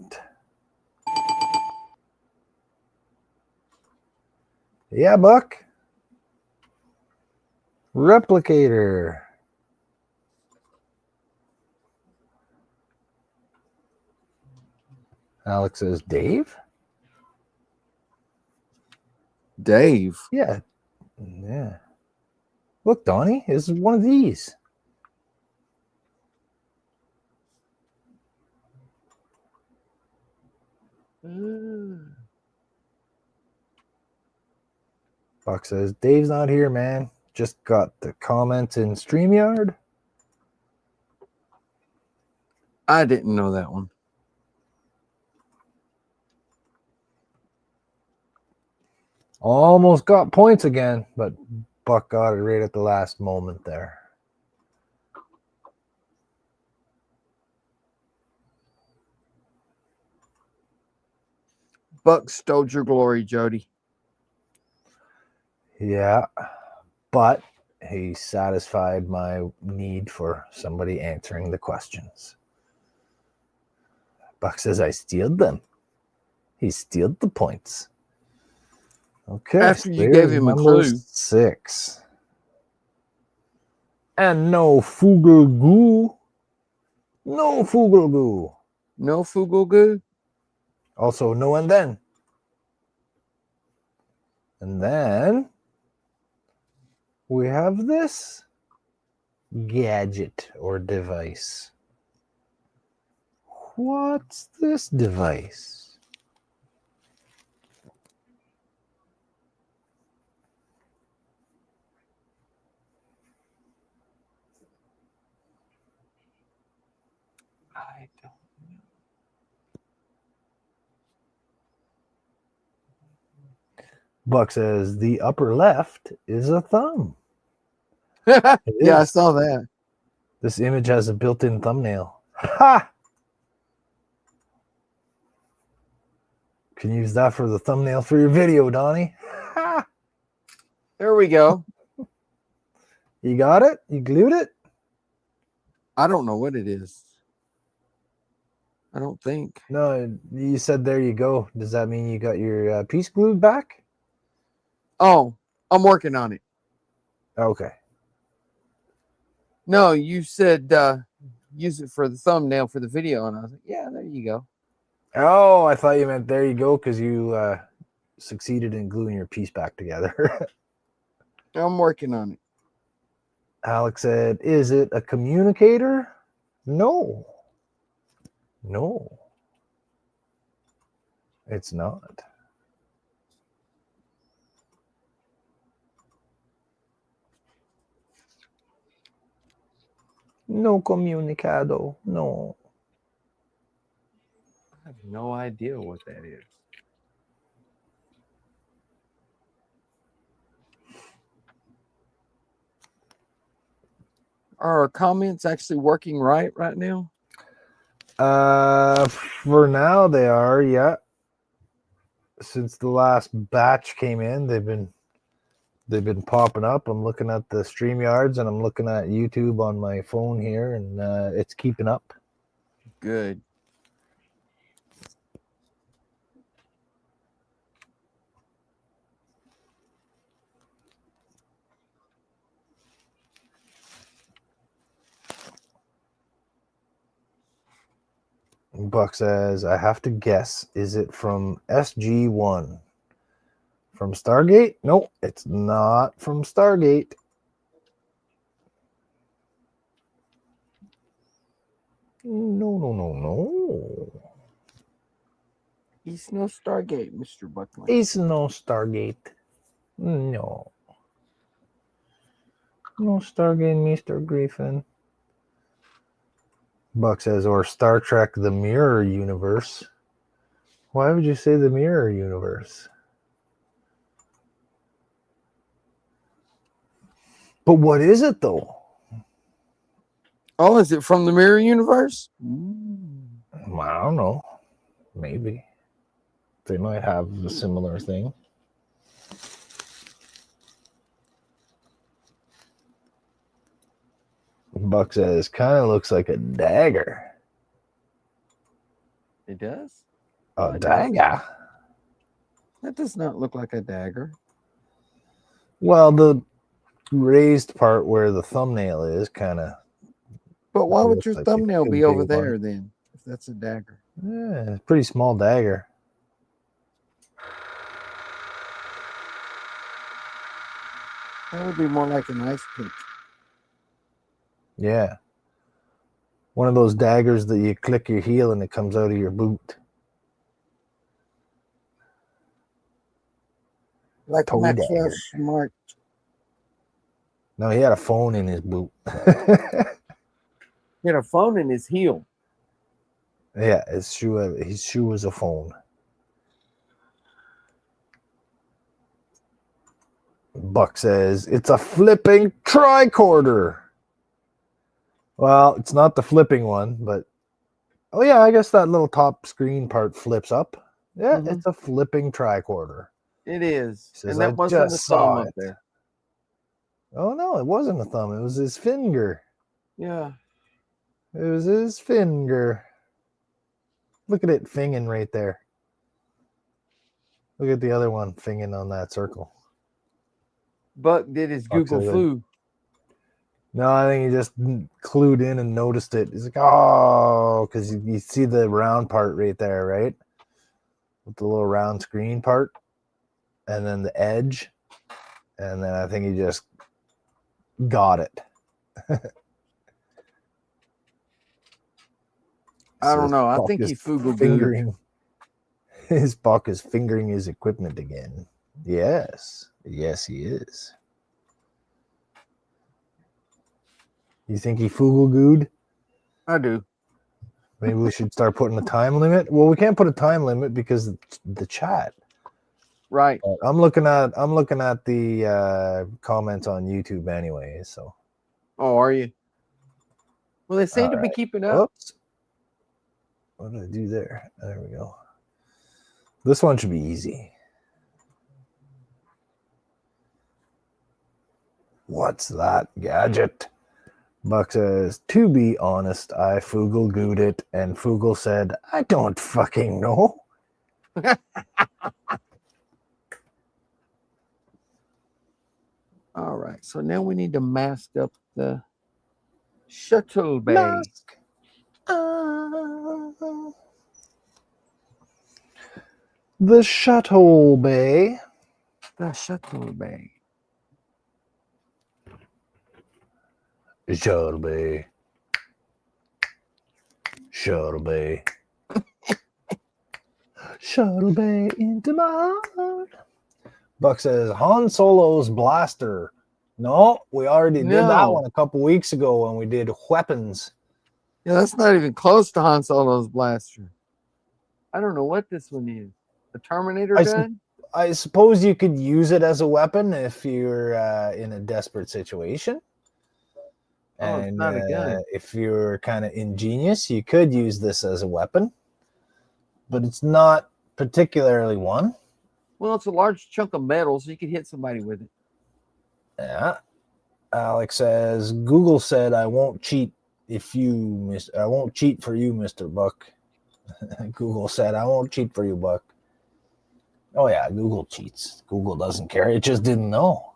Yeah, Buck. Replicator. Alex says Dave? Dave. Yeah. Yeah. Look, Donnie, this is one of these. Buck says, Dave's not here, man. Just got the comments in StreamYard. I didn't know that one. Almost got points again, but Buck got it right at the last moment there. Buck stole your glory, Jody. Yeah, but he satisfied my need for somebody answering the questions. Buck says, I stealed them. He stealed the points. Okay. After you gave him a number clue. 6. And no Fugelgoo. No Fugelgoo. No Fugelgoo? Also, no and then. And then we have this gadget or device. What's this device? I don't Buck says the upper left is a thumb. know. It Yeah, I is. saw that. This image has a built-in thumbnail. Ha! Can use that for the thumbnail for your video, Donnie. Ha! There we go. You got it? You glued it? I don't know what it is. I don't think. No, you said there you go. Does that mean you got your piece glued back? Oh, I'm working on it. Okay. No, you said use it for the thumbnail for the video, and I was like, yeah, there you go. Oh, I thought you meant there you go because you succeeded in gluing your piece back together. I'm working on it. Alex said, is it a communicator? No. No. It's not. No comunicado. No. I have no idea what that is. Are our comments actually working right now? For now they are, yeah. Since the last batch came in, they've been popping up. I'm looking at the StreamYards and I'm looking at YouTube on my phone here, and it's keeping up. Good. Buck says, I have to guess. Is it from SG-1? From Stargate? Nope, it's not from Stargate. No. He's no Stargate, Mr. Buckman. It's no Stargate. No. No Stargate, Mr. Griffin. Buck says, or Star Trek The Mirror Universe. Why would you say the mirror universe? But what is it though? Oh, is it from the mirror universe? Well, I don't know. Maybe. They might have a similar thing. Buck says, kind of looks like a dagger. It does? A dagger? That does not look like a dagger. Well, the raised part where the thumbnail is kind of. But why would looks your like it thumbnail could be be over one. there then? If that's a dagger. Yeah, it's a pretty small dagger. That would be more like an ice pick. Yeah. One of those daggers that you click your heel and it comes out of your boot. Like Toe Maxwell dagger. Smart. No, he had a phone in his boot. He had a phone in his heel. Yeah, his shoe was a phone. Buck says, it's a flipping tricorder. Well, it's not the flipping one, but oh yeah, I guess that little top screen part flips up. Yeah, it's a flipping tricorder. It is. Says, And that I wasn't the just thumb saw up it. there. Oh no, it wasn't a thumb. It was his finger. Yeah. It was his finger. Look at it finging right there. Look at the other one finging on that circle. Buck did his Buck Google said, flu. no, I think he just clued in and noticed it. He's like, oh, because you see the round part right there, right? With the little round screen part. And then the edge. And then I think he just got it. I don't know. I Buck think is he fuggled fingering. His Buck is fingering his equipment again. Yes. Yes, he is. You think he foogle-gooed? I do. Maybe we should start putting a time limit. Well, we can't put a time limit because of the chat. Right. But I'm looking at the comments on YouTube anyway. So. Oh, are you? Well, they seem All to be right. keeping up. Oops. What did I do there? There we go. This one should be easy. What's that gadget? Buck says, to be honest, I foogle-gooed it, and Foogle said, I don't fucking know. All right. So now we need to mask up the shuttle bay. Mask. The shuttle bay. The shuttle bay. Shuttle bay. Shuttle bay. Shuttle bay into my heart. Buck says, Han Solo's blaster. No, we already did that No. one a couple weeks ago when we did weapons. Yeah, that's not even close to Han Solo's blaster. I don't know what this one is. The Terminator gun? I suppose you could use it as a weapon if you're in a desperate situation. Oh, it's not a gun. If you're kind of ingenious, you could use this as a weapon. But it's not particularly one. Well, it's a large chunk of metal, so you could hit somebody with it. Yeah. Alex says, Google said I won't cheat I won't cheat for you, Mr. Buck. Google said I won't cheat for you, Buck. Oh yeah, Google cheats. Google doesn't care. It just didn't know.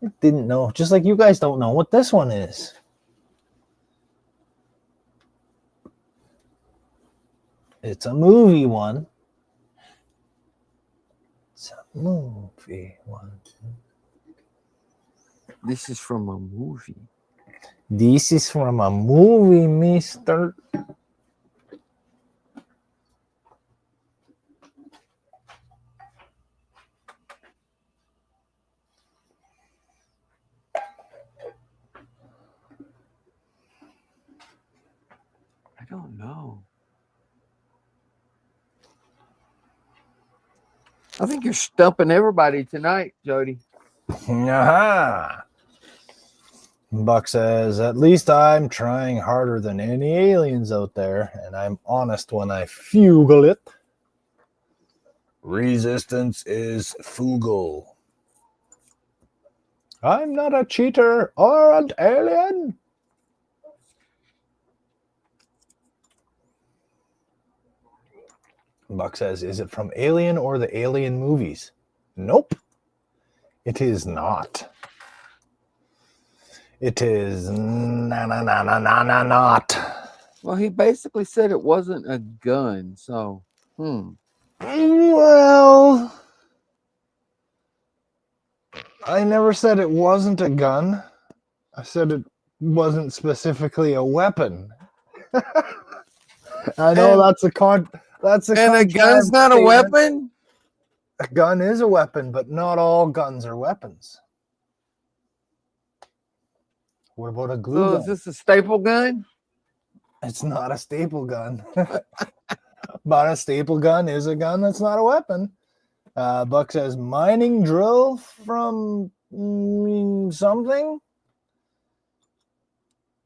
It didn't know. Just like you guys don't know what this one is. It's a movie one. It's a movie one. This is from a movie. This is from a movie, mister. I don't know. I think you're stumping everybody tonight, Jody. Aha. Buck says, at least I'm trying harder than any aliens out there, and I'm honest when I fugle it. Resistance is fugal. I'm not a cheater or an alien. Buck says, is it from Alien or the Alien movies? Nope. It is not. It is not. Well, he basically said it wasn't a gun, so Well, I never said it wasn't a gun. I said it wasn't specifically a weapon. I know And- that's a And a gun's not a statement. weapon? A gun is a weapon, but not all guns are weapons. What about a glue So gun? is this a staple gun? It's not a staple gun. But a staple gun is a gun that's not a weapon. Buck says, mining drill from something?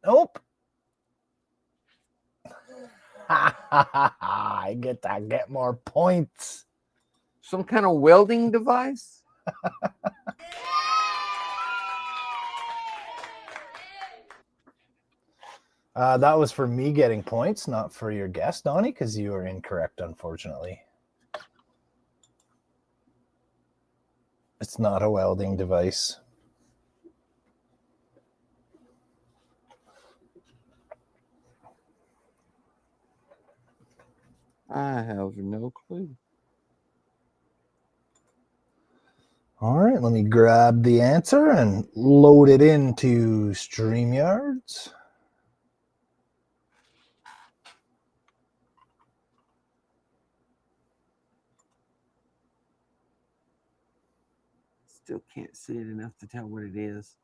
Nope. I get to get more points. Some kind of welding device? That was for me getting points, not for your guess, Donnie, because you are incorrect, unfortunately. It's not a welding device. I have no clue. All right, let me grab the answer and load it into StreamYards. Still can't see it enough to tell what it is.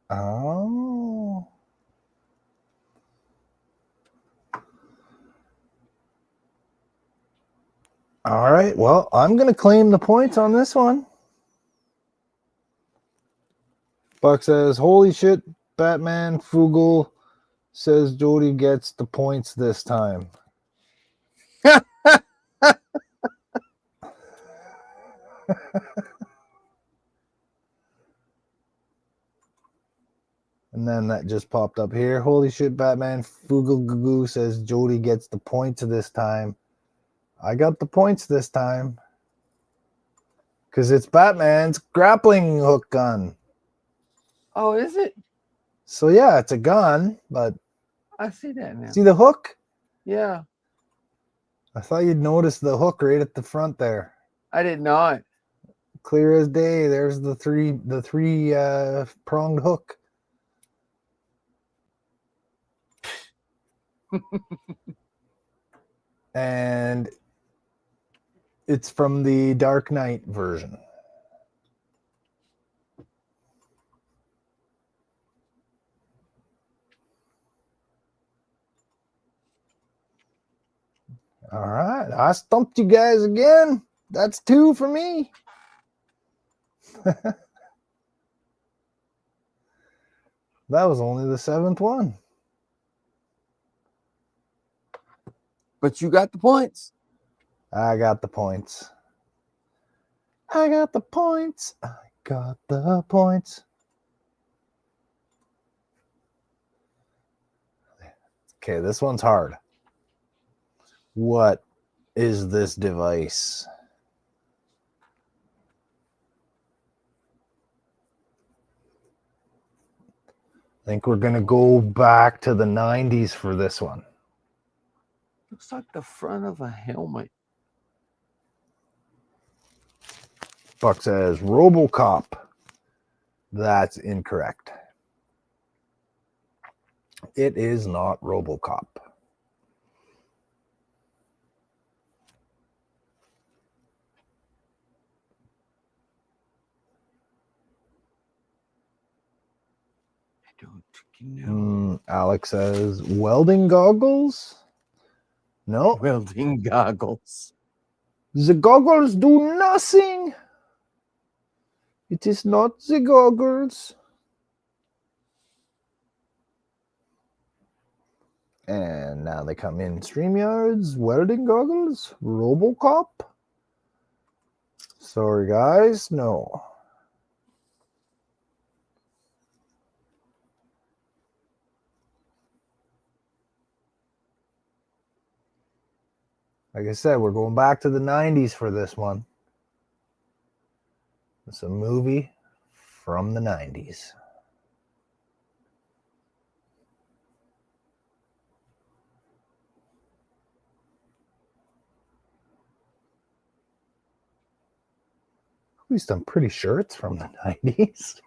Oh. All right, well, I'm going to claim the points on this one. Buck says, holy shit, Batman Fugel says Jody gets the points this time. And then that just popped up here. Holy shit, Batman Fugel Goo says Jody gets the points this time. I got the points this time. Because it's Batman's grappling hook gun. Oh, is it? So yeah, it's a gun, but I see that now. see the hook? Yeah, I thought you'd notice the hook right at the front there. I did not. Clear as day. There's the three pronged hook. And it's from the Dark Knight version. All right, I stumped you guys again. That's 2 for me. That was only the 7th one. But you got the points. I got the points. I got the points. I got the points. Okay, this one's hard. What is this device? I think we're going to go back to the 90s for this one. Looks like the front of a helmet. Buck says RoboCop. That's incorrect. It is not RoboCop. I don't know. Alex says welding goggles. No, Welding goggles. The goggles do nothing. It is not the goggles. And now they come in StreamYards, welding goggles, RoboCop. Sorry, guys, no. Like I said, we're going back to the 90s for this one. It's a movie from the 90s. At least I'm pretty sure it's from the 90s.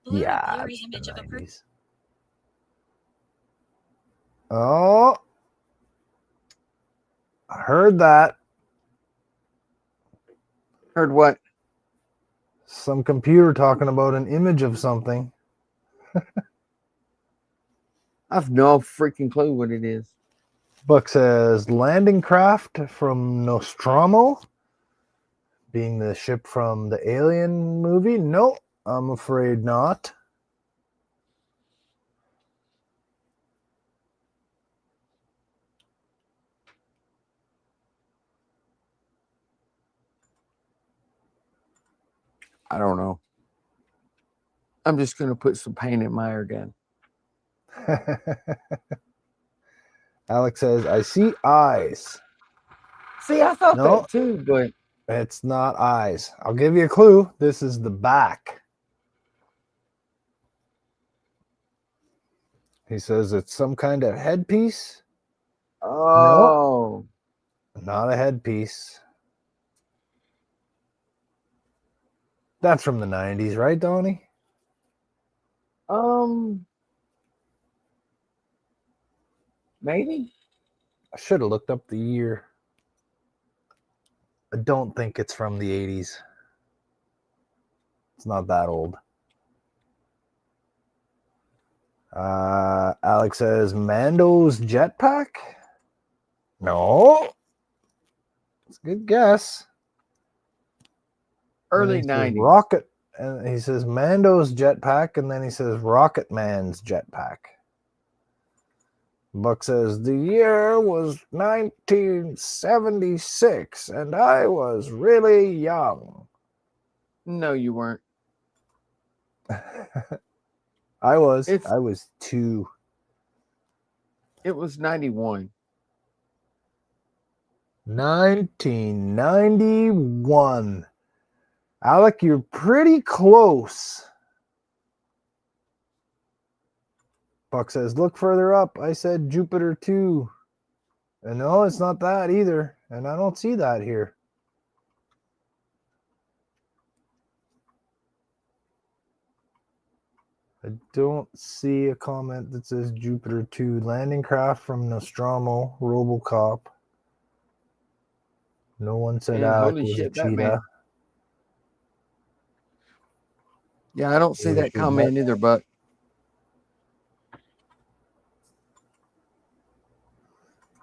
Yeah, it's the 90s. Oh, I heard that. Heard what? Some computer talking about an image of something. I've no freaking clue what it is. Buck says landing craft from Nostromo, being the ship from the Alien movie. No, I'm afraid not. I don't know. I'm just going to put some paint in my air gun. Alex says, I see eyes. See, I thought No. that too, but It's not eyes. I'll give you a clue. This is the back. He says it's some kind of headpiece. oh, Not a headpiece. That's from the 90s, right, Donnie? Maybe. I should have looked up the year. I don't think it's from the 80s. It's not that old. Alex says Mando's jetpack? No. It's a good guess. Early And he says 90s. Rocket. And he says Mando's jetpack, and then he says Rocket Man's jetpack. Buck says the year was 1976, and I was really young. No, you weren't. I was 2. It was 91. 1991. Alec, you're pretty close. Buck says, look further up. I said Jupiter 2. And no, it's not that either. And I don't see that here. I don't see a comment that says Jupiter 2. Landing craft from Nostromo, RoboCop. No one said And Alec holy was shit, a cheetah. Batman. Yeah, I don't see that comment either, but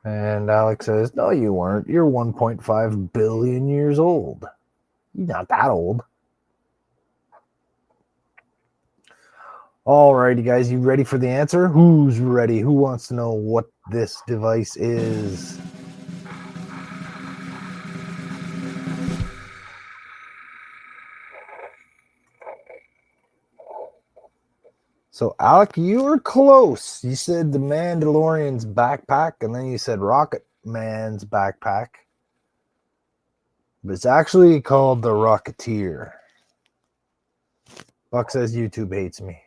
And Alex says, no, you weren't. You're 1.5 billion years old. You're not that old. All righty, guys. You ready for the answer? Who's ready? Who wants to know what this device is? So, Alec, you were close. You said the Mandalorian's backpack, and then you said Rocket Man's backpack. But it's actually called the Rocketeer. Buck says YouTube hates me.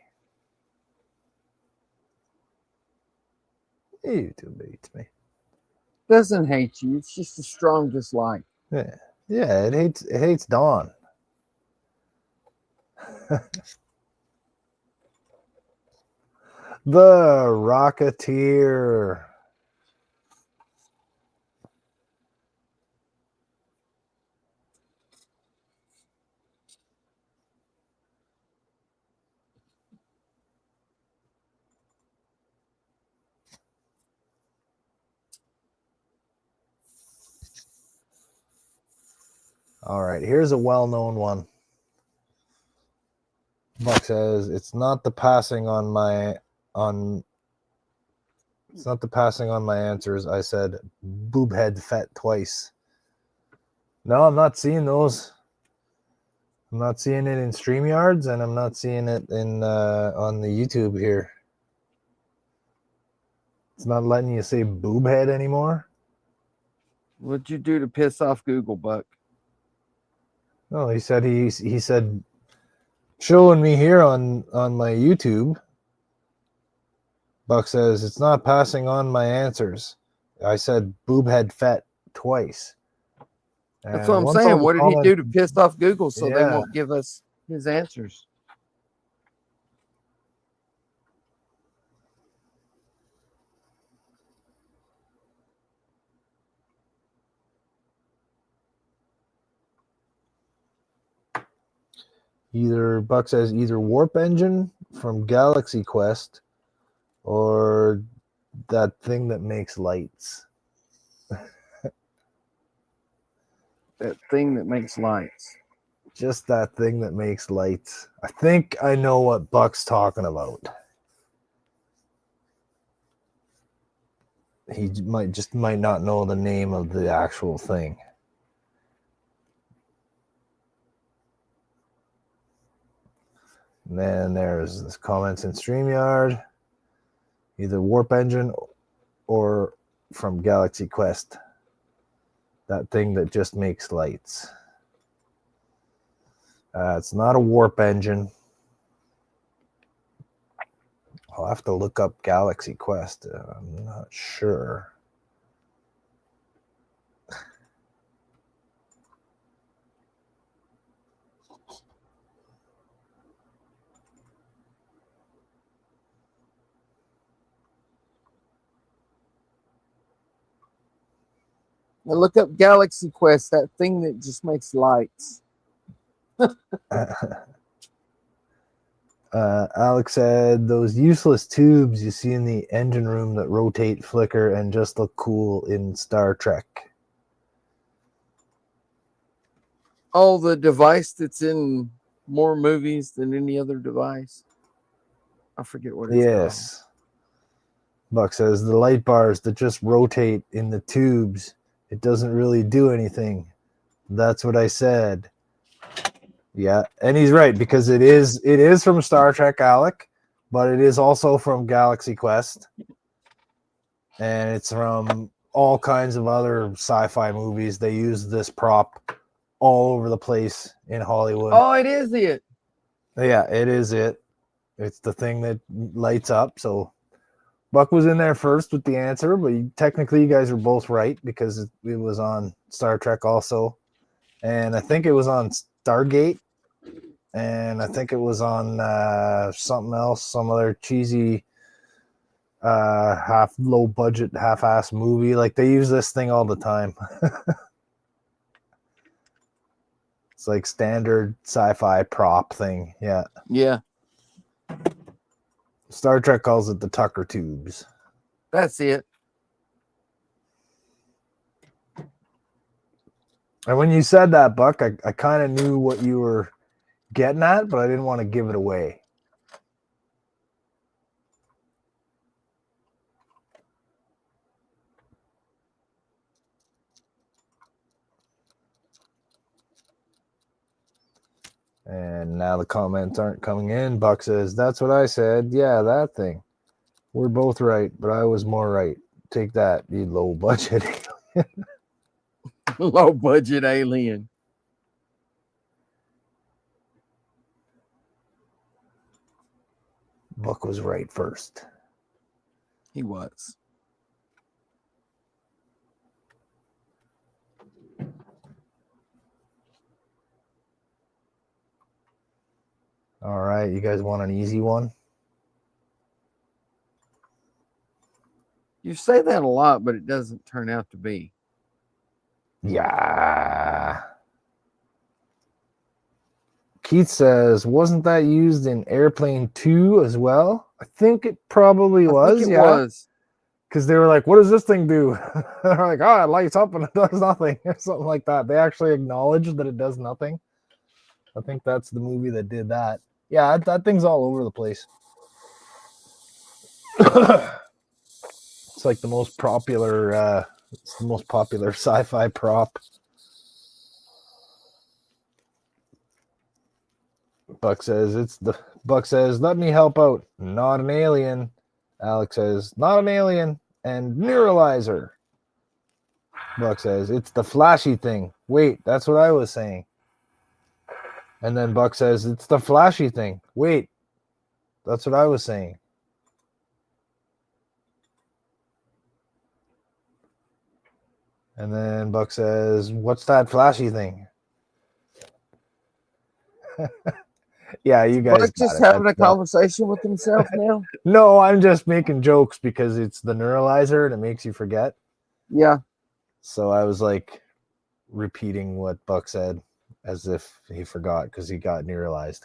YouTube hates me. doesn't hate you. It's just a strong dislike. Yeah, it hates Dawn. The Rocketeer. All right, here's a well-known one. Buck says it's not the passing on my answers. I said boob head fat twice. No, I'm not seeing those. I'm not seeing it in StreamYards, and I'm not seeing it in on the YouTube here. It's not letting you say boob head anymore. What'd you do to piss off Google, Buck? No, he said he said showing me here on my YouTube. Buck says it's not passing on my answers. I said boob head fat twice. That's what I'm saying. What did he do to piss off Google so they Yeah. won't give us his answers? Buck says either warp engine from Galaxy Quest or that thing that makes lights. That thing that makes lights. Just that thing that makes lights. I think I know what Buck's talking about. He might not know the name of the actual thing. And then there's this comments in StreamYard. Either warp engine or from Galaxy Quest. That thing that just makes lights. It's not a warp engine. I'll have to look up Galaxy Quest. I'm not sure. Now look up Galaxy Quest, that thing that just makes lights. Alex said those useless tubes you see in the engine room that rotate, flicker, and just look cool in Star Trek. Oh, the device that's in more movies than any other device. I forget what it's Yes. Buck says the light bars that just rotate in the tubes, it doesn't really do anything. That's what I said. Yeah, and he's right, because it is from Star Trek, Alec, but it is also from Galaxy Quest. And it's from all kinds of other sci-fi movies. They use this prop all over the place in Hollywood. Oh, it is it. Yeah, it is it. It's the thing that lights up. So Buck was in there first with the answer, but technically you guys were both right because it was on Star Trek also. And I think it was on Stargate. And I think it was on something else, some other cheesy low budget, half-ass movie. Like they use this thing all the time. It's like standard sci-fi prop thing. Yeah. Yeah. Star Trek calls it the Tucker tubes. That's it. And when you said that, Buck, I kind of knew what you were getting at, but I didn't want to give it away. And now the comments aren't coming in. Buck says, that's what I said. Yeah, that thing. We're both right, but I was more right. Take that, you low budget. Low budget alien. Buck was right first. He was. All right, you guys want an easy one? You say that a lot, but it doesn't turn out to be. Yeah. Keith says, wasn't that used in Airplane 2 as well? I think it probably was. I think it was. Because they were like, what does this thing do? They're like, oh, it lights up and it does nothing, or something like that. They actually acknowledged that it does nothing. I think that's the movie that did that. Yeah, that thing's all over the place. It's like the most popular sci-fi prop. Buck says, let me help out. Not an alien. Alex says, not an alien. And neuralizer. Buck says, it's the flashy thing. Wait, that's what I was saying. And then Buck says, it's the flashy thing. Wait, that's what I was saying. And then Buck says, what's that flashy thing? Yeah, you guys. Buck's just having a conversation with himself now. No, I'm just making jokes because it's the neuralizer and it makes you forget. Yeah. So I was like repeating what Buck said as if he forgot because he got neuralized.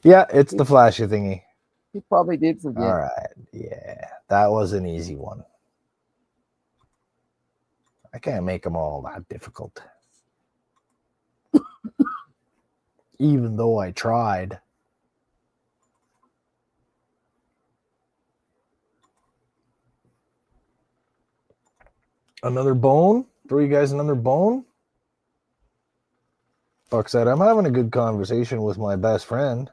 Yeah, it's the flashy thingy. He probably did forget. All right. Yeah, that was an easy one. I can't make them all that difficult. Even though I tried. Another bone? Throw you guys another bone? Buck said, I'm having a good conversation with my best friend.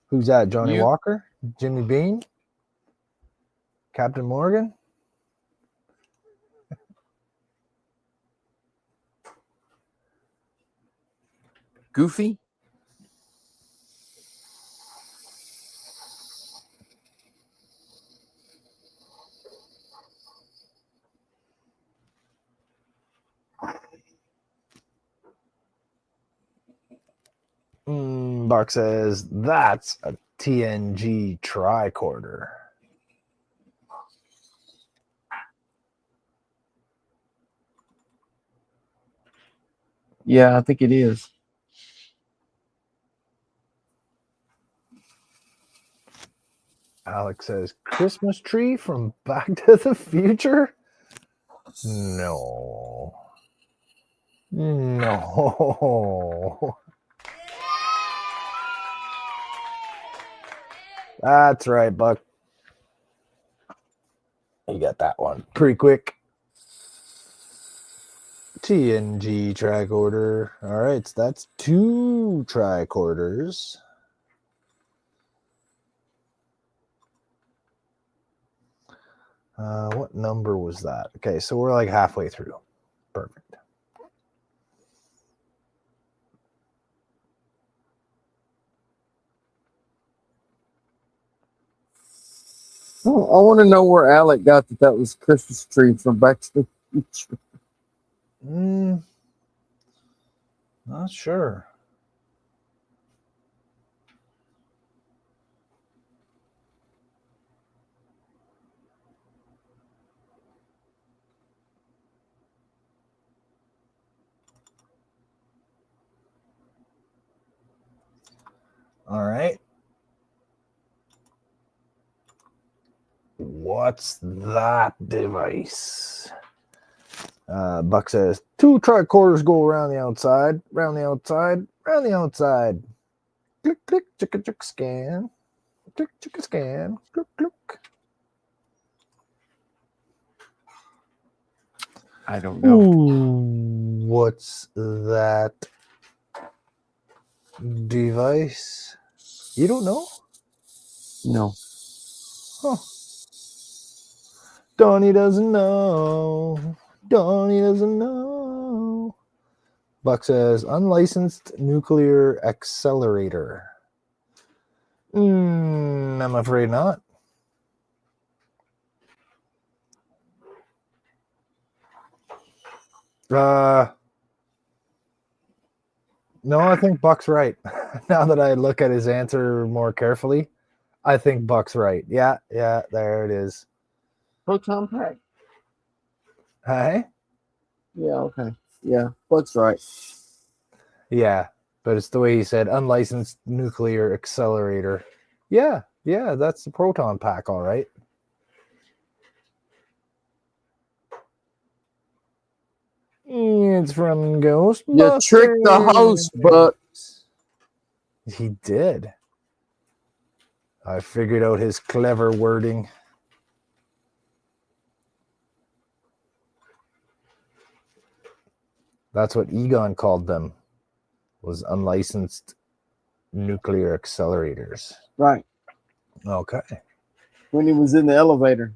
Who's that? Johnny Walker? Jimmy Bean? Captain Morgan? Goofy? Buck says, that's a TNG tricorder. Yeah, I think it is. Alex says, Christmas tree from Back to the Future? No. No. That's right, Buck. You got that one pretty quick. TNG tricorder. All right, so that's 2 tricorders. What number was that? Okay, so we're like halfway through. Perfect. Oh, I want to know where Alec got that was Christmas tree from Back to the Future. Not sure. All right. What's that device? Buck says, 2 tricorders go around the outside, round the outside, round the outside. Click, click, chicka, chick, scan. Click, chicka, scan. Click, click. I don't know. Ooh, what's that device? You don't know? No. Huh. Donnie doesn't know. Donnie doesn't know. Buck says, unlicensed nuclear accelerator. I'm afraid not. No, I think Buck's right. Now that I look at his answer more carefully, I think Buck's right. Yeah, there it is. Proton pack. Hey? Yeah, okay. Yeah, Buck's right. Yeah, but it's the way he said unlicensed nuclear accelerator. Yeah, that's the proton pack, all right. It's from Ghostbusters. You tricked the host, Bucks. He did. I figured out his clever wording. That's what Egon called them, was unlicensed nuclear accelerators. Right. Okay. When he was in the elevator.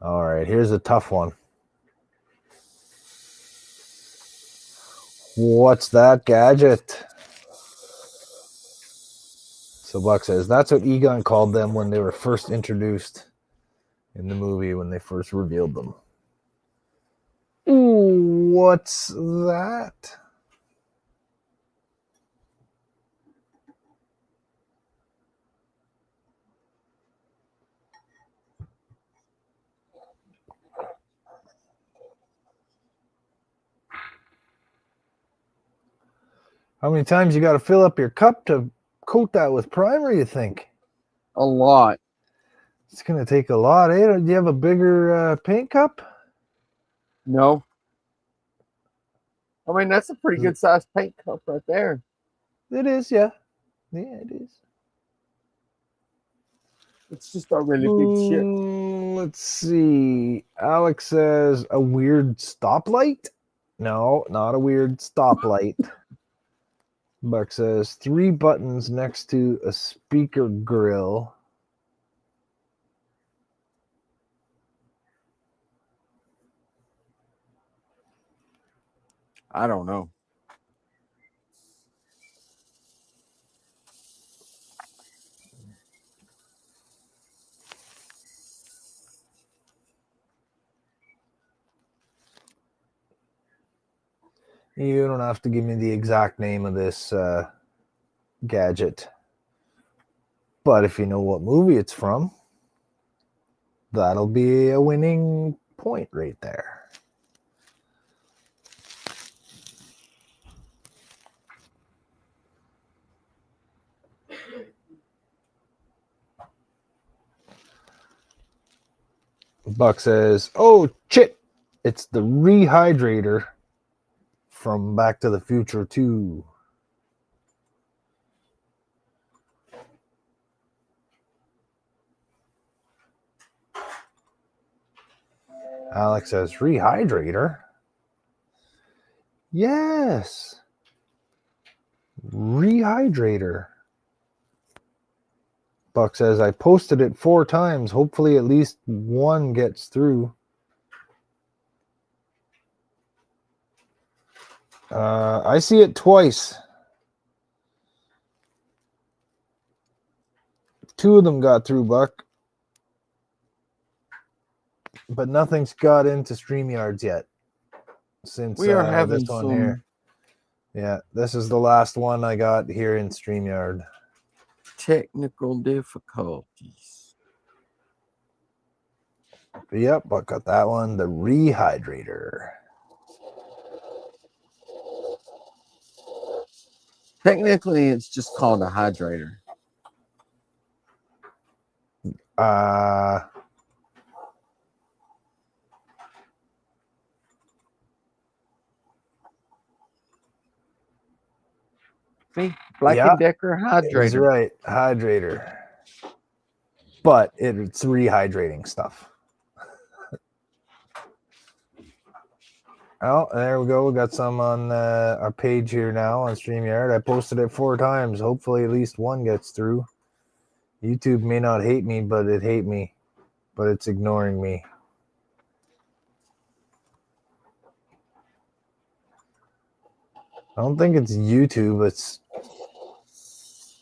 All right, here's a tough one. What's that gadget? So Buck says, that's what Egon called them when they were first introduced in the movie, when they first revealed them. Ooh, what's that? How many times you got to fill up your cup to coat that with primer, you think? A lot. It's going to take a lot, eh? Do you have a bigger paint cup? No. I mean, that's a pretty good sized paint cup right there. It is, yeah. Yeah, it is. It's just a really big ship. Let's see. Alex says a weird stoplight. No, not a weird stoplight. Buck says 3 buttons next to a speaker grill. I don't know. You don't have to give me the exact name of this gadget. But if you know what movie it's from, that'll be a winning point right there. Buck says, oh, shit. It's the rehydrator from Back to the Future 2. Alex says, rehydrator? Yes. Rehydrator. Buck says, I posted it 4 times. Hopefully at least one gets through. I see it twice. 2 of them got through, Buck. But nothing's got into StreamYards yet. Since We are having this one some here. Yeah, this is the last one I got here in StreamYard. technical difficulties. But yep, Buck got that one. The rehydrator. Technically, it's just called a hydrator. See, Black Yeah, and Decker He's hydrator. right, hydrator. But it's rehydrating stuff. Oh, there we go. We got some on our page here now on StreamYard. I posted it 4 times. Hopefully at least one gets through. YouTube may not hate me, but it hate me. But it's ignoring me. I don't think it's YouTube. It's...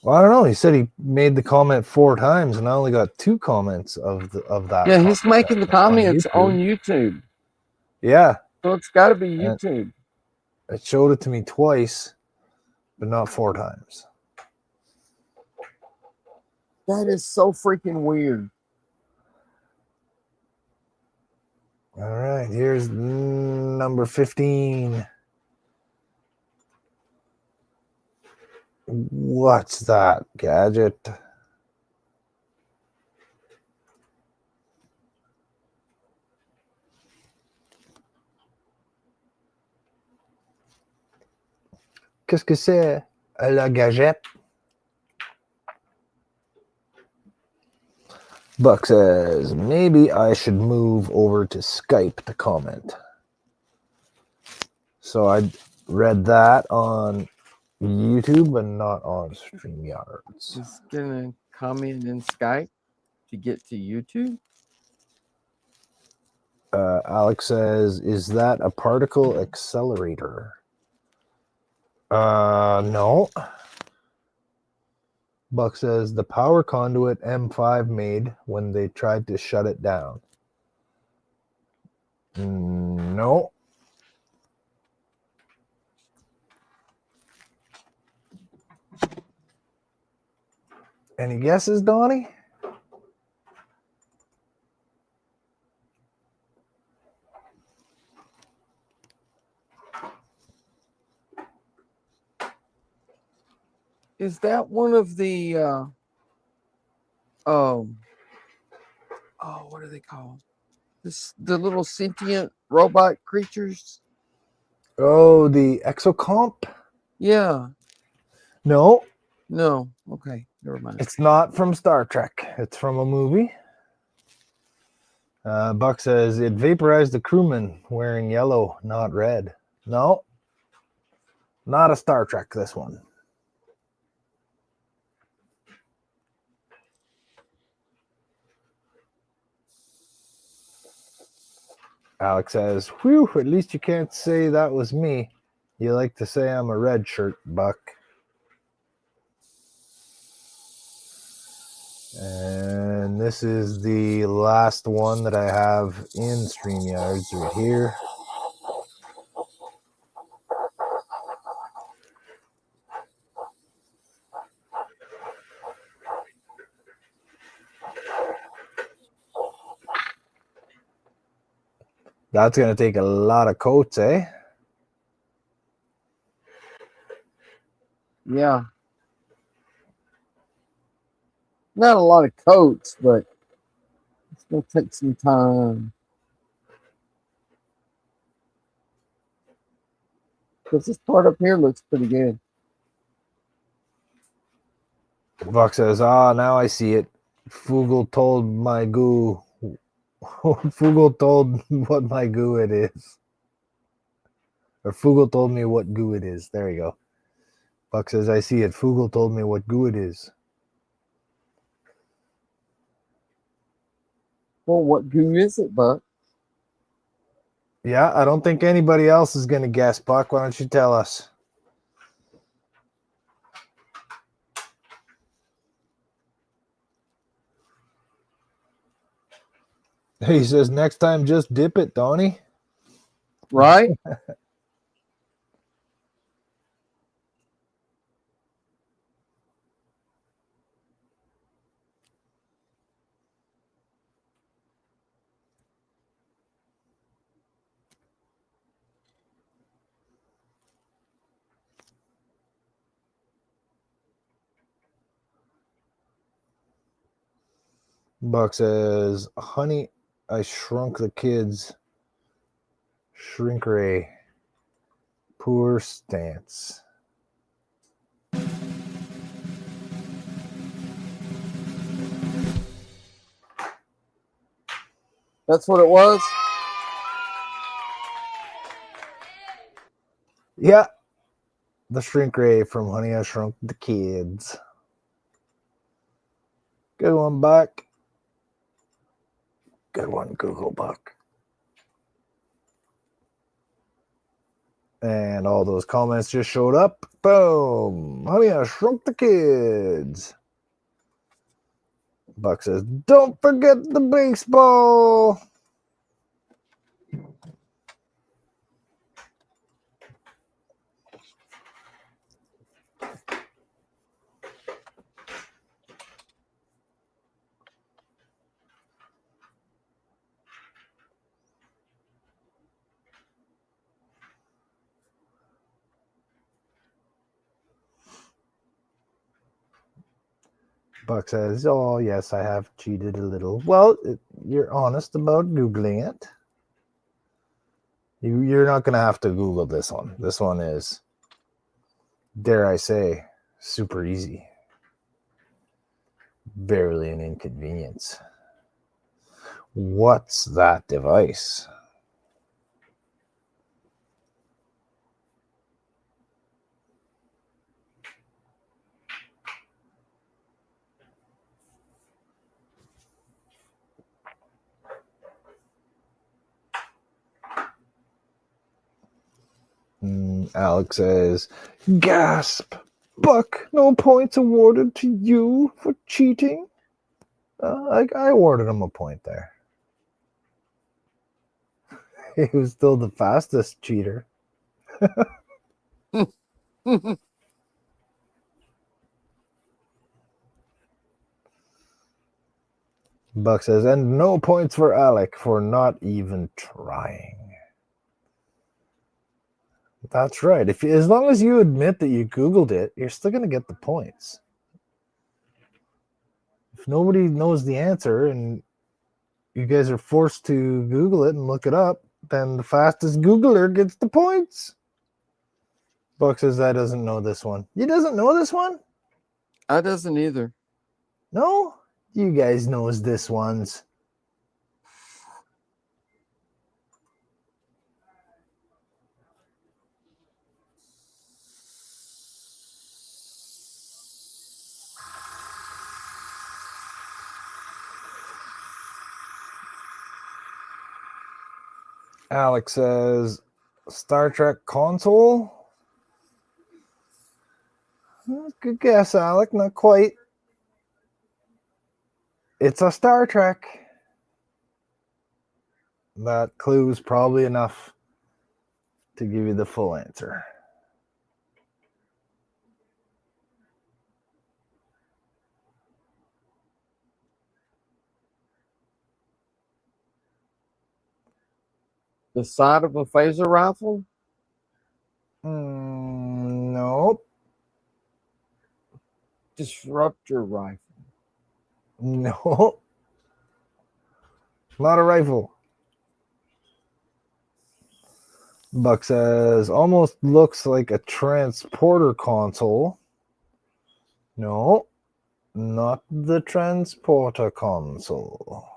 Well, I don't know. He said he made the comment 4 times, and I only got 2 comments of that. Yeah, he's making the comments on YouTube. Yeah. So it's got to be YouTube. It showed it to me twice, but not 4 times. That is so freaking weird. All right, here's number 15. What's that gadget? Qu'est-ce que c'est la gadget? Buck says, maybe I should move over to Skype to comment. So I read that on YouTube but not on StreamYards. Just gonna comment in Skype to get to YouTube. Alex says, is that a particle accelerator? No. Buck says, the power conduit M5 made when they tried to shut it down. No. Any guesses, Donnie? Is that one of the what are they called? The little sentient robot creatures? Oh, the exocomp? Yeah. No, No. Okay. Never mind. it's not from Star Trek. It's from a movie. Buck says, it vaporized the crewman wearing yellow, not red. No, not a Star Trek, this one. Alex says, whew, at least you can't say that was me. You like to say I'm a red shirt, Buck. And this is the last one that I have in StreamYards right here. That's going to take a lot of coats, eh? Yeah. Not a lot of coats, but it's gonna take some time. Because this part up here looks pretty good. Buck says, now I see it. Fugel told my goo. Fugel told what my goo it is. Or Fugel told me what goo it is. There you go. Buck says, I see it. Fugel told me what goo it is. Well, what goo is it, Buck? Yeah, I don't think anybody else is going to guess, Buck. Why don't you tell us? He says, next time just dip it, Donnie. Right? Buck says, honey, I shrunk the kids. Shrink ray. Poor stance. That's what it was? Yeah. The shrink ray from Honey, I Shrunk the Kids. Good one, Buck. Good one, Google Buck. And all those comments just showed up. Boom. Honey, I Shrunk the Kids. Buck says, don't forget the baseball. Buck says, "Oh yes, I have cheated a little." Well, you're honest about Googling it. You're not gonna have to Google this one. This one is, dare I say, super easy. Barely an inconvenience. What's that device? Alex says, "Gasp! Buck, no points awarded to you for cheating." I awarded him a point there. He was still the fastest cheater. Buck says, "And no points for Alec for not even trying." That's right. As long as you admit that you Googled it, you're still going to get the points. If nobody knows the answer and you guys are forced to Google it and look it up, then the fastest Googler gets the points. Buck says, "I doesn't know this one." You doesn't know this one? I doesn't either. No? You guys knows this one's. Alex says, Star Trek console? Good guess, Alec. Not quite. It's a Star Trek. That clue's probably enough to give you the full answer. The side of a phaser rifle? Nope. Disruptor rifle. Nope. Not a rifle. Buck says, almost looks like a transporter console. No, not the transporter console.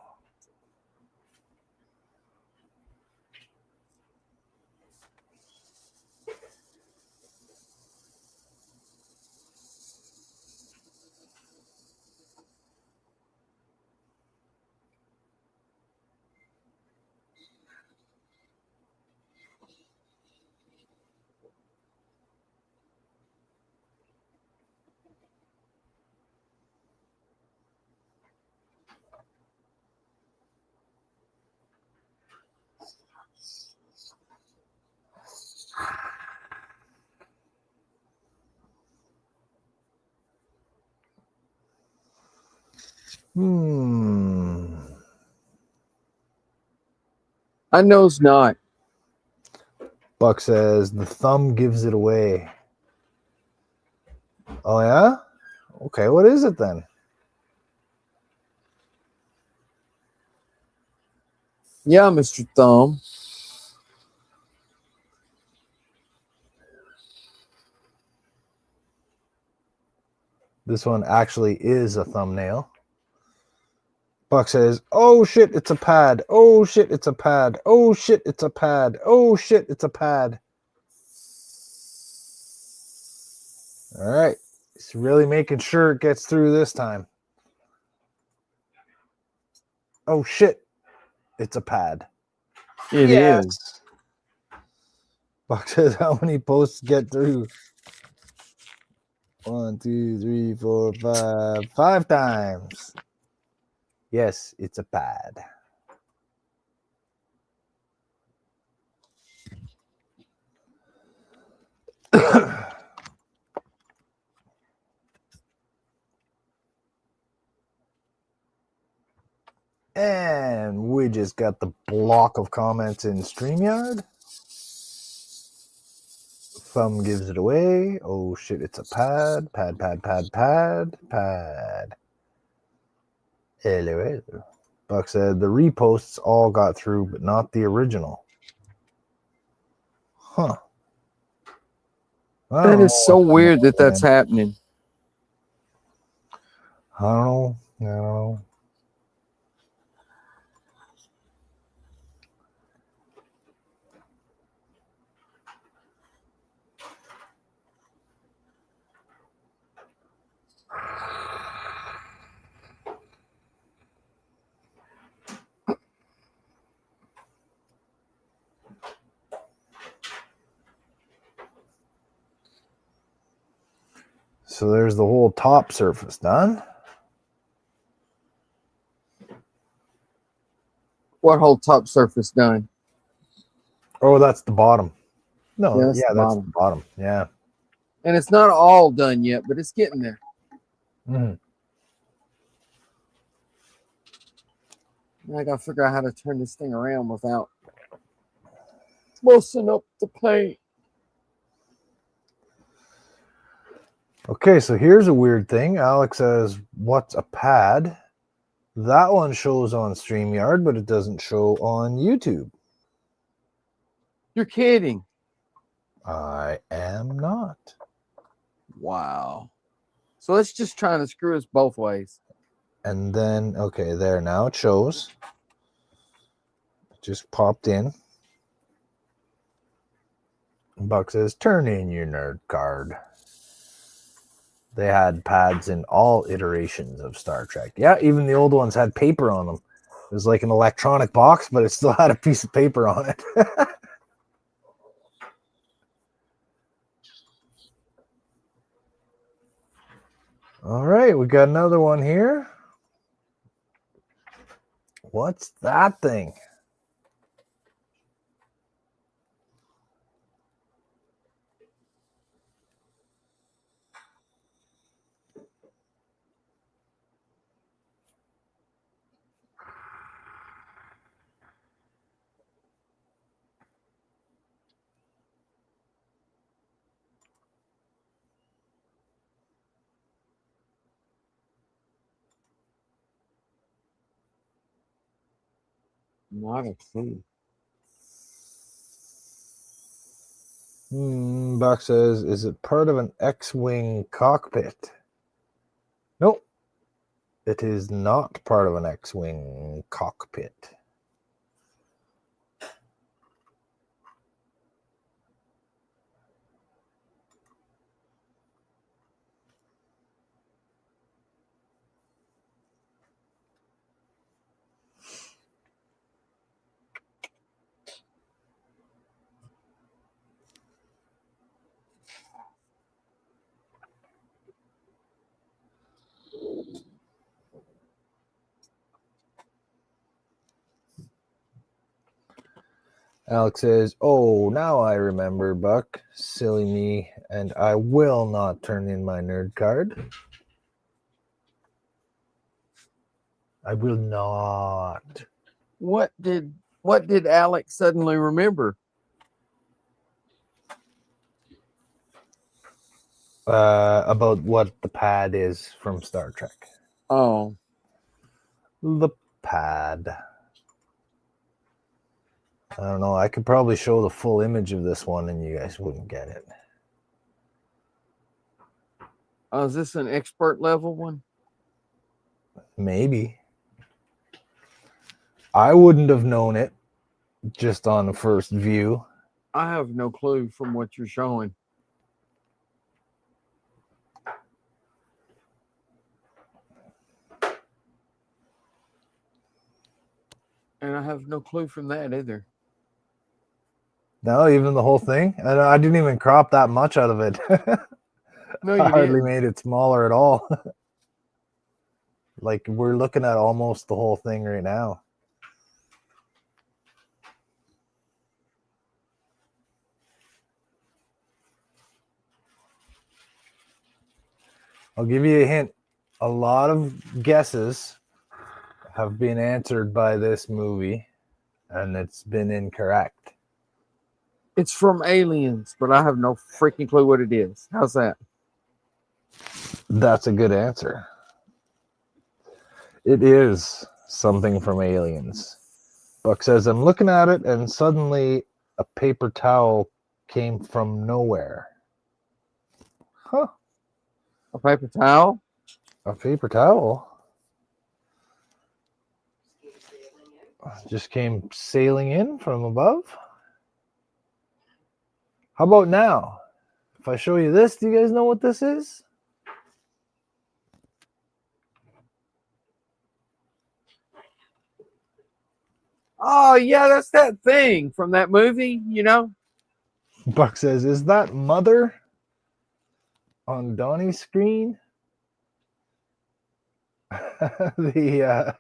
I knows not. Buck says, the thumb gives it away. Oh, yeah? Okay, what is it then? Yeah, Mr. Thumb. This one actually is a thumbnail. Buck says, oh shit, it's a pad. Oh shit, it's a pad. Oh shit, it's a pad. Oh shit, it's a pad. All right. He's really making sure it gets through this time. Oh shit, it's a pad. It is. Buck says, how many posts get through? 1, 2, 3, 4, 5. 5 times. Yes, it's a pad. And we just got the block of comments in StreamYard. Thumb gives it away. Oh shit, it's a pad. Pad, pad, pad, pad, pad. Hello. Buck said the reposts all got through, but not the original. Huh. I don't That know is so what's weird that going that's on. happening. I don't know. I don't know. So there's the whole top surface done. What whole top surface done? Oh, that's the bottom. No, Yeah, that's the that's bottom. the bottom. Yeah. And it's not all done yet, but it's getting there. Mhm. Now I gotta figure out how to turn this thing around without messing up the paint. Okay, so here's a weird thing. Alex says, what's a pad? That one shows on StreamYard, but it doesn't show on YouTube. You're kidding. I am not. Wow. So it's just trying to screw us both ways. And then, okay, there now it shows. It just popped in. Buck says, turn in your nerd card. They had pads in all iterations of Star Trek. Yeah, even the old ones had paper on them. It was like an electronic box, but it still had a piece of paper on it. All right, we got another one here. What's that thing? Not a clue. Buck says, is it part of an X-Wing cockpit? Nope. It is not part of an X-Wing cockpit. Alex says, oh, now I remember, Buck. Silly me, and I will not turn in my nerd card. I will not. What did Alex suddenly remember? About what the pad is from Star Trek. Oh, The pad. I don't know. I could probably show the full image of this one and you guys wouldn't get it. is this an expert level one? Maybe. I wouldn't have known it just on the first view. I have no clue from what you're showing. And I have no clue from that either. No, even the whole thing. I didn't even crop that much out of it. No, I you hardly didn't. made it smaller at all. Like we're looking at almost the whole thing right now. I'll give you a hint. A lot of guesses have been answered by this movie, and it's been incorrect. It's from Aliens, but I have no freaking clue what it is. How's that? That's a good answer. It is something from Aliens. Buck says, I'm looking at it, and suddenly a paper towel came from nowhere. Huh. A paper towel? A paper towel? Just came sailing in from above? How about now? If I show you this, do you guys know what this is? Oh, yeah, that's that thing from that movie, you know? Buck says, is that Mother on Donnie's screen? Huh?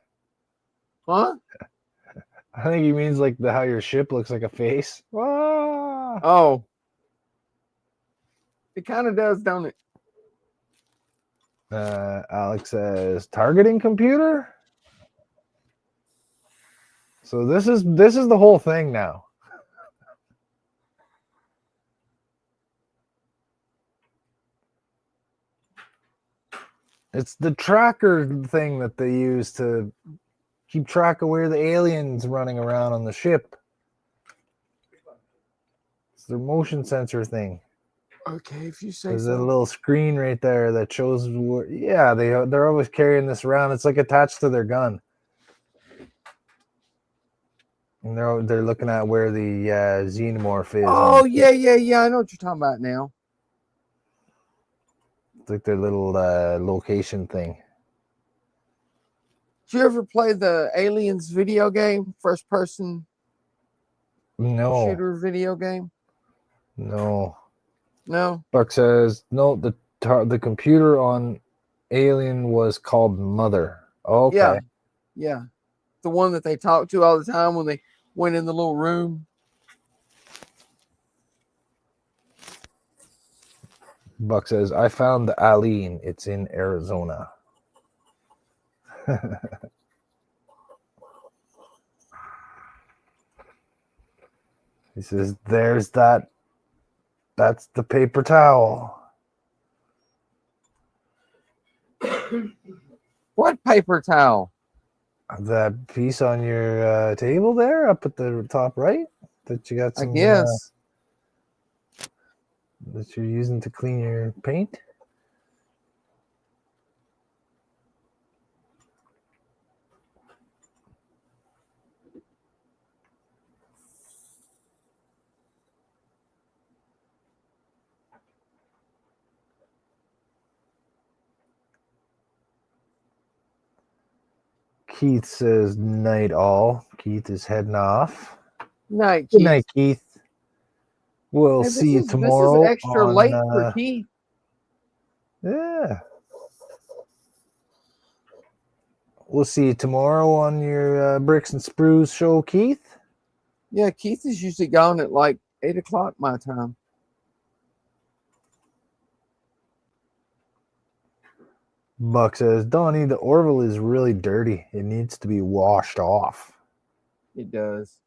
I think he means like how your ship looks like a face. Ah! Oh. It kind of does, don't it? Alex says, targeting computer? So this is the whole thing now. It's the tracker thing that they use to keep track of where the alien's running around on the ship. It's their motion sensor thing. Okay, if you say There's so. a little screen right there that shows where, yeah, they're always carrying this around. It's like attached to their gun. And they're looking at where the xenomorph is. Oh, yeah. I know what you're talking about now. It's like their little location thing. Did you ever play the Aliens video game? First person No. shooter video game? No. No? Buck says, no, the computer on Alien was called Mother. Okay. Yeah. The one that they talked to all the time when they went in the little room. Buck says, I found the Aline. It's in Arizona. He says, there's that's the paper towel. What paper towel? That piece on your table there up at the top right that you got some, I guess. that you're using to clean your paint. Keith says night all. Keith is heading off. Night, Good Keith. night, Keith. We'll Hey, see you tomorrow. This is extra on, late for Keith. Yeah. We'll see you tomorrow on your Bricks and Sprues show, Keith. Yeah, Keith is usually gone at like 8 o'clock my time. Buck says, Donnie, the Orville is really dirty. It needs to be washed off. It does.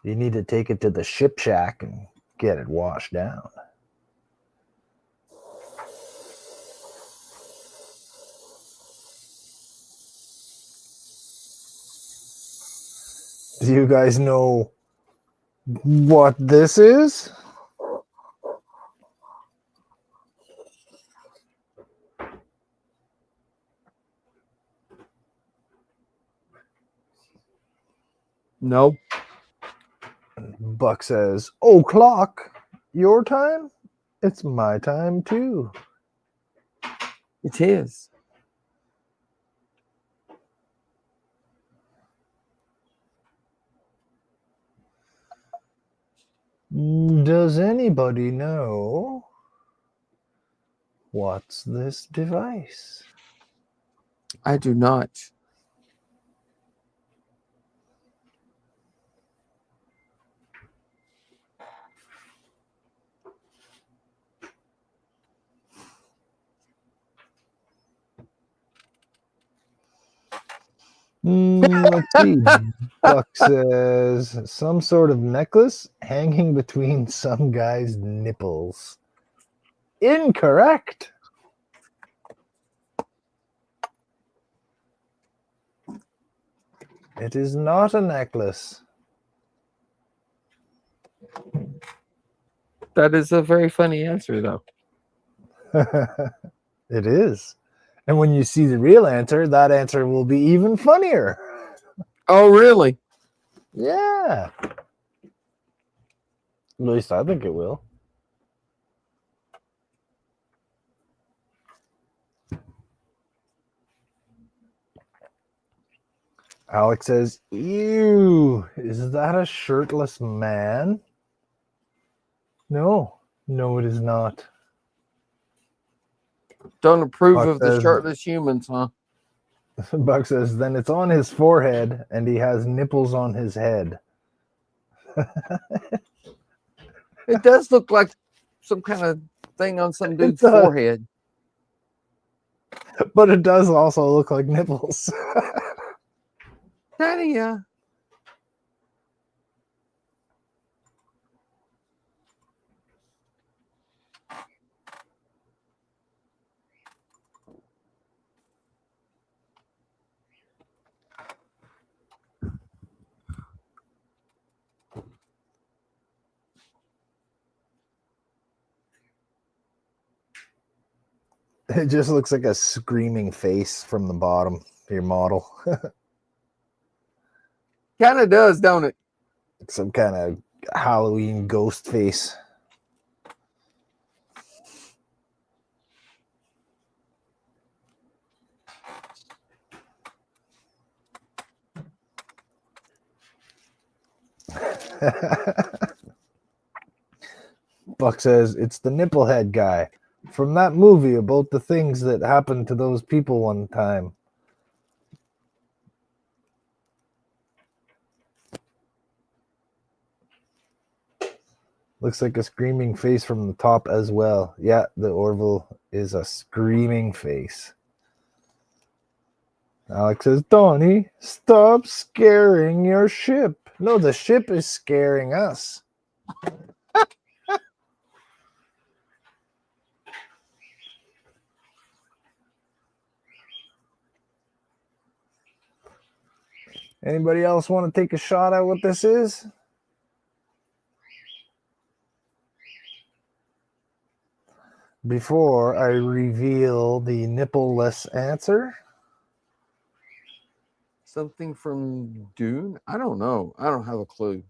You need to take it to the ship shack and get it washed down. Do you guys know what this is? No. Buck says, oh, clock, your time? It's my time too. It is. Does anybody know what's this device? I do not. Let's see. Buck says some sort of necklace hanging between some guy's nipples. Incorrect. It is not a necklace. That is a very funny answer, though. It is. And when you see the real answer, that answer will be even funnier. Oh, really? Yeah. At least I think it will. Alex says, ew, is that a shirtless man? No, it is not. Don't approve Buck of the says- shirtless humans, huh? Buck says, then it's on his forehead and he has nipples on his head. It does look like some kind of thing on some dude's does. forehead. But it does also look like nipples. Kinda, yeah. It just looks like a screaming face from the bottom, your model. Kind of does, don't it? Some kind of Halloween ghost face. Buck says it's the nipplehead guy from that movie about the things that happened to those people one time. Looks like a screaming face from the top as well. Yeah, the Orville is a screaming face. Alex says, Donnie, stop scaring your ship. No, the ship is scaring us. Anybody else want to take a shot at what this is? Before I reveal the nippleless answer. Something from Dune? I don't know. I don't have a clue.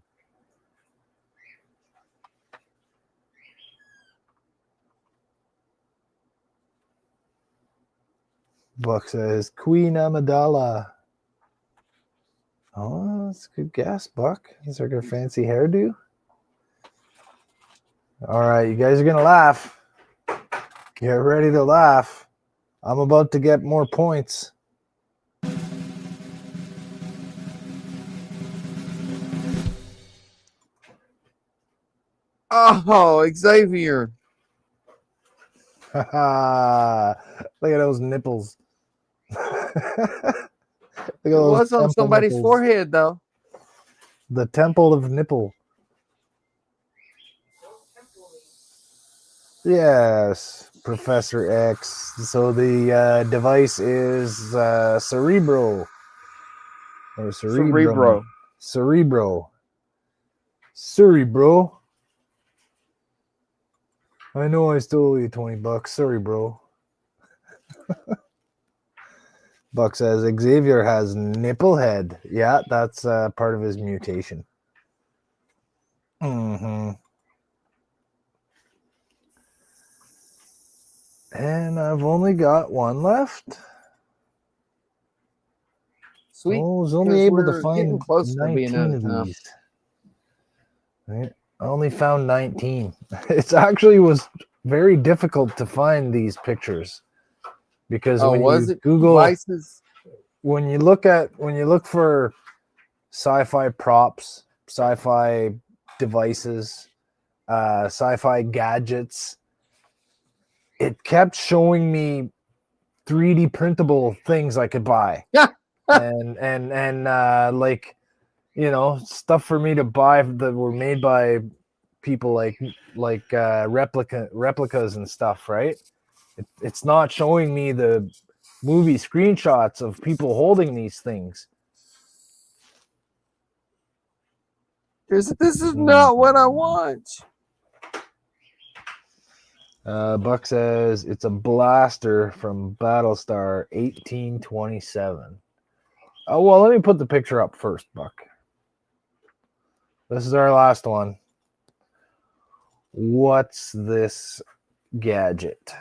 Buck says Queen Amidala. Oh, that's a good guess, Buck. Is there a fancy hairdo? All right, you guys are going to laugh. Get ready to laugh. I'm about to get more points. Oh, Xavier. Look at those nipples. It was on somebody's forehead, though. The temple of nipple. Yes, Professor X. So the device is Cerebro. Or Cerebro. Cerebro. I know I stole you $20. Sorry, bro. Buck says Xavier has nipple head. Yeah, that's part of his mutation. Mm-hmm. And I've only got one left. Sweet. I was only able to find close to being 19 out of of time. these. Right. I only found 19. It actually was very difficult to find these pictures because when you Google devices? when you look for sci-fi props, sci-fi devices, sci-fi gadgets, it kept showing me 3D printable things I could buy. Yeah. and like, you know, stuff for me to buy that were made by people like replicas and stuff, right? It's not showing me the movie screenshots of people holding these things. This is not what I want. Buck says it's a blaster from Battlestar 1827. Oh, well, let me put the picture up first, Buck. This is our last one. What's this gadget?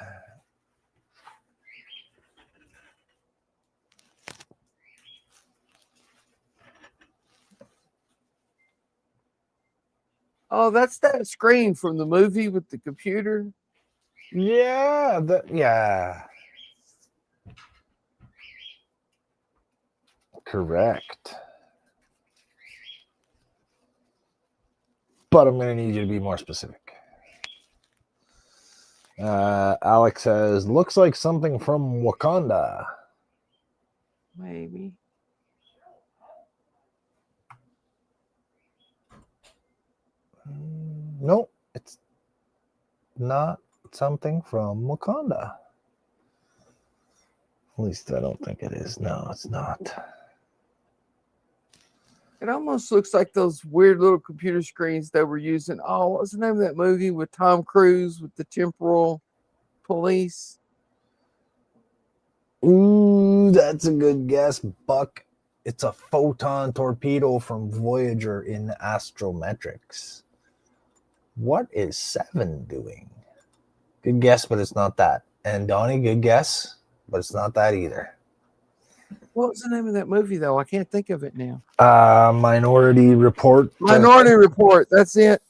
Oh, that's that screen from the movie with the computer. Yeah, yeah. Correct. But I'm going to need you to be more specific. Alex says, looks like something from Wakanda. Maybe. No, it's not something from Wakanda. At least I don't think it is. No, it's not. It almost looks like those weird little computer screens they were using. Oh, what's the name of that movie with Tom Cruise with the temporal police? Ooh, that's a good guess, Buck. It's a photon torpedo from Voyager in Astrometrics. What is 7 doing? Good guess, but it's not that. And Donnie, good guess, but it's not that either. What was the name of that movie, though? I can't think of it now. Minority Report. Minority Report. That's it.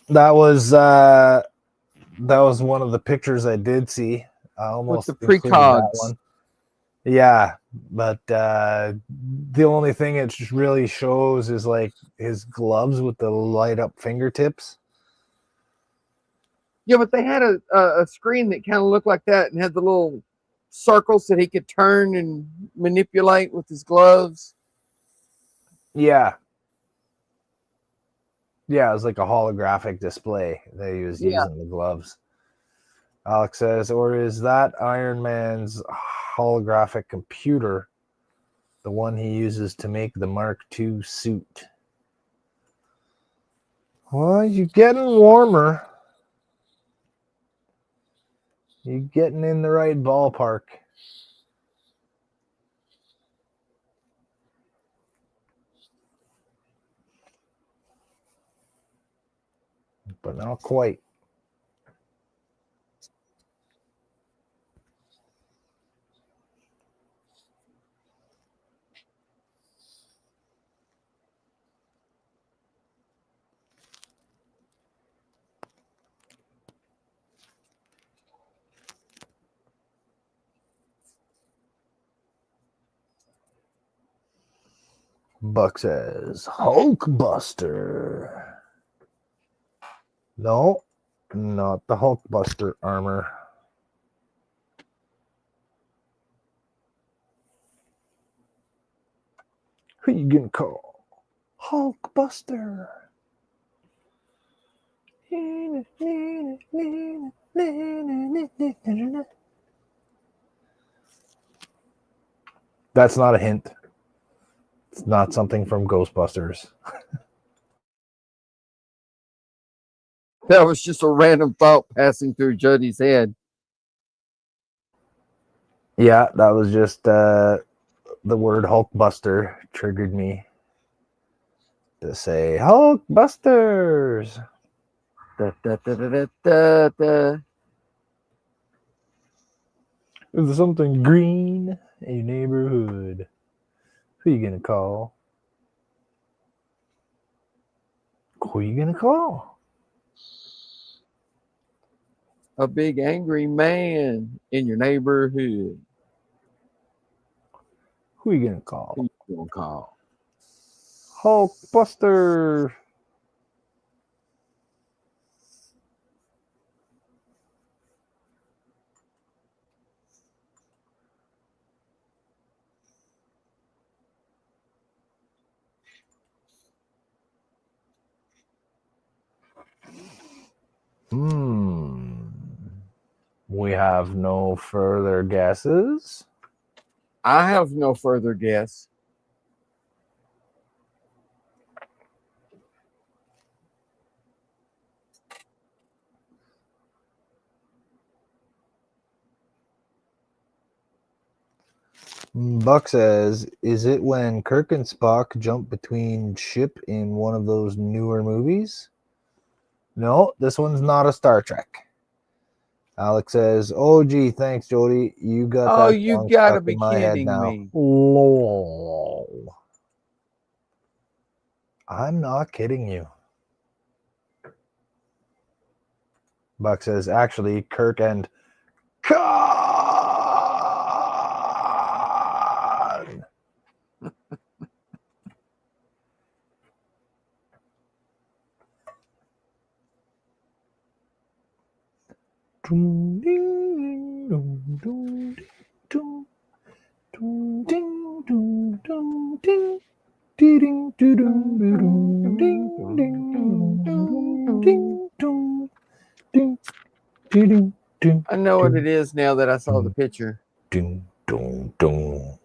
That was one of the pictures I did see. I almost with the included precogs. that one. Yeah, but the only thing it really shows is like his gloves with the light up fingertips. Yeah, but they had a screen that kind of looked like that and had the little circles that he could turn and manipulate with his gloves. Yeah. Yeah, it was like a holographic display that he was using the gloves. Alex says, or is that Iron Man's holographic computer the one he uses to make the Mark II suit? Well, you're getting warmer. You're getting in the right ballpark. But not quite. Buck says, Hulkbuster. No, not the Hulkbuster armor. Who you gonna call? Hulkbuster. That's not a hint. It's not something from Ghostbusters. That was just a random thought passing through Jody's head. Yeah, that was just the word Hulkbuster triggered me to say Hulkbusters. Da, da, da, da, da, da. Is there something green in your neighborhood? Who you gonna call? Who you gonna call? A big angry man in your neighborhood. Who you gonna call? Who you gonna call? Hulkbuster. We have no further guesses. I have no further guess. Buck says, is it when Kirk and Spock jump between ship in one of those newer movies? No, this one's not a Star Trek. Alex says, oh, gee, thanks, Jody. You got Oh, that you song gotta stuck be in my head kidding now. me. Lol. I'm not kidding you. Buck says, actually, Kirk and Khan. Ding, ding, ding, ding, ding, ding, ding, ding, ding, ding. Ding, ding, ding, ding, ding, ding, ding, ding, I know what it is now that I saw the picture. ding, dong, dong.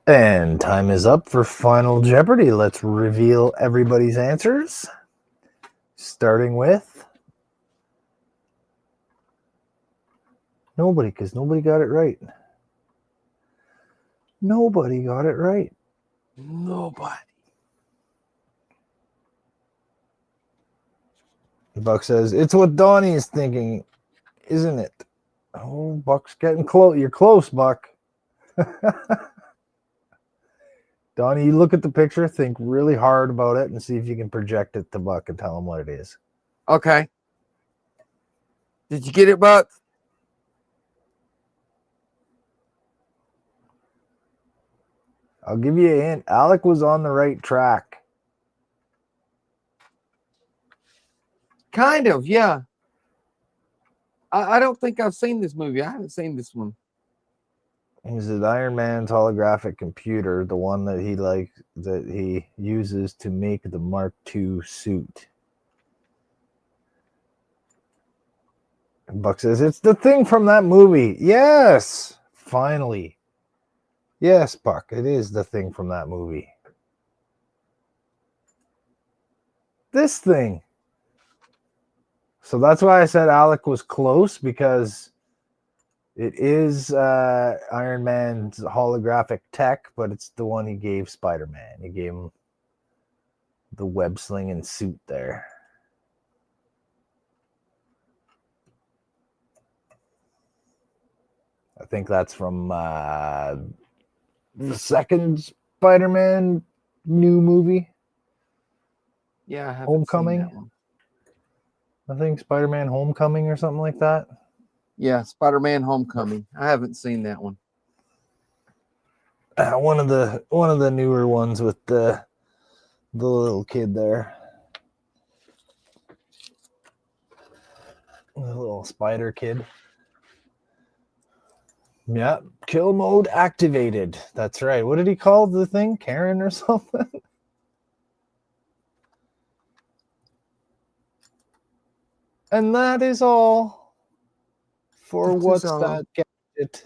And time is up for Final Jeopardy. Let's reveal everybody's answers. Starting with nobody, because nobody got it right. Nobody got it right. Nobody. Buck says, it's what Donnie is thinking, isn't it? Oh, Buck's getting close. You're close, Buck. Donnie, you look at the picture, think really hard about it, and see if you can project it to Buck and tell him what it is. Okay. Did you get it, Buck? I'll give you a hint. Alec was on the right track. Kind of, yeah. I don't think I've seen this movie. I haven't seen this one. It was Iron Man's holographic computer, the one that he uses to make the Mark II suit. Buck says, it's the thing from that movie. Yes, finally. Yes, Buck, it is the thing from that movie. This thing. So that's why I said Alec was close, because it is Iron Man's holographic tech, but it's the one he gave Spider-Man. He gave him the web-slinging suit there. I think that's from the second Spider-Man new movie. Yeah, I haven't Homecoming? seen that one. I think Spider-Man Homecoming or something like that. Yeah, Spider-Man Homecoming. I haven't seen that one. One of the newer ones with the little kid there. The little spider kid. Yeah, kill mode activated. That's right. What did he call the thing? Karen or something? And that is all for That is What's all. That Gadget.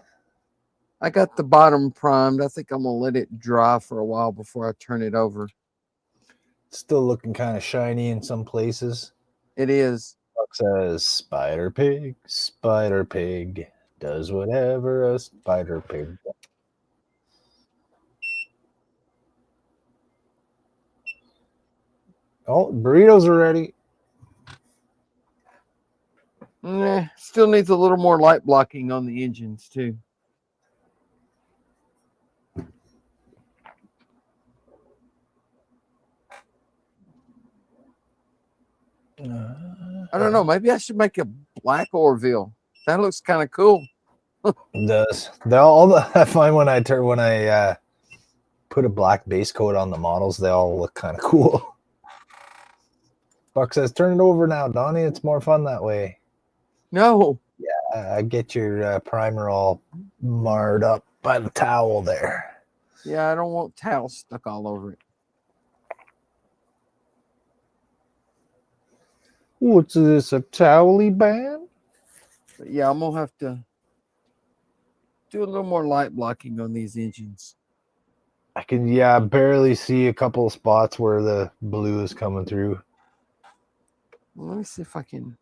I got the bottom primed. I think I'm going to let it dry for a while before I turn it over. Still looking kind of shiny in some places. It is. Buck says, Spider Pig does whatever a spider pig does. Oh, burritos are ready. Still needs a little more light blocking on the engines too. I don't know. Maybe I should make a black Orville. That looks kind of cool. It does. I find when I put a black base coat on the models, they all look kind of cool. Buck says, turn it over now, Donnie. It's more fun that way. No. Yeah, get your primer all marred up by the towel there. Yeah, I don't want towels stuck all over it. What's this, a towely band? But yeah, I'm going to have to do a little more light blocking on these engines. I can, barely see a couple of spots where the blue is coming through. Well, let me see if I can.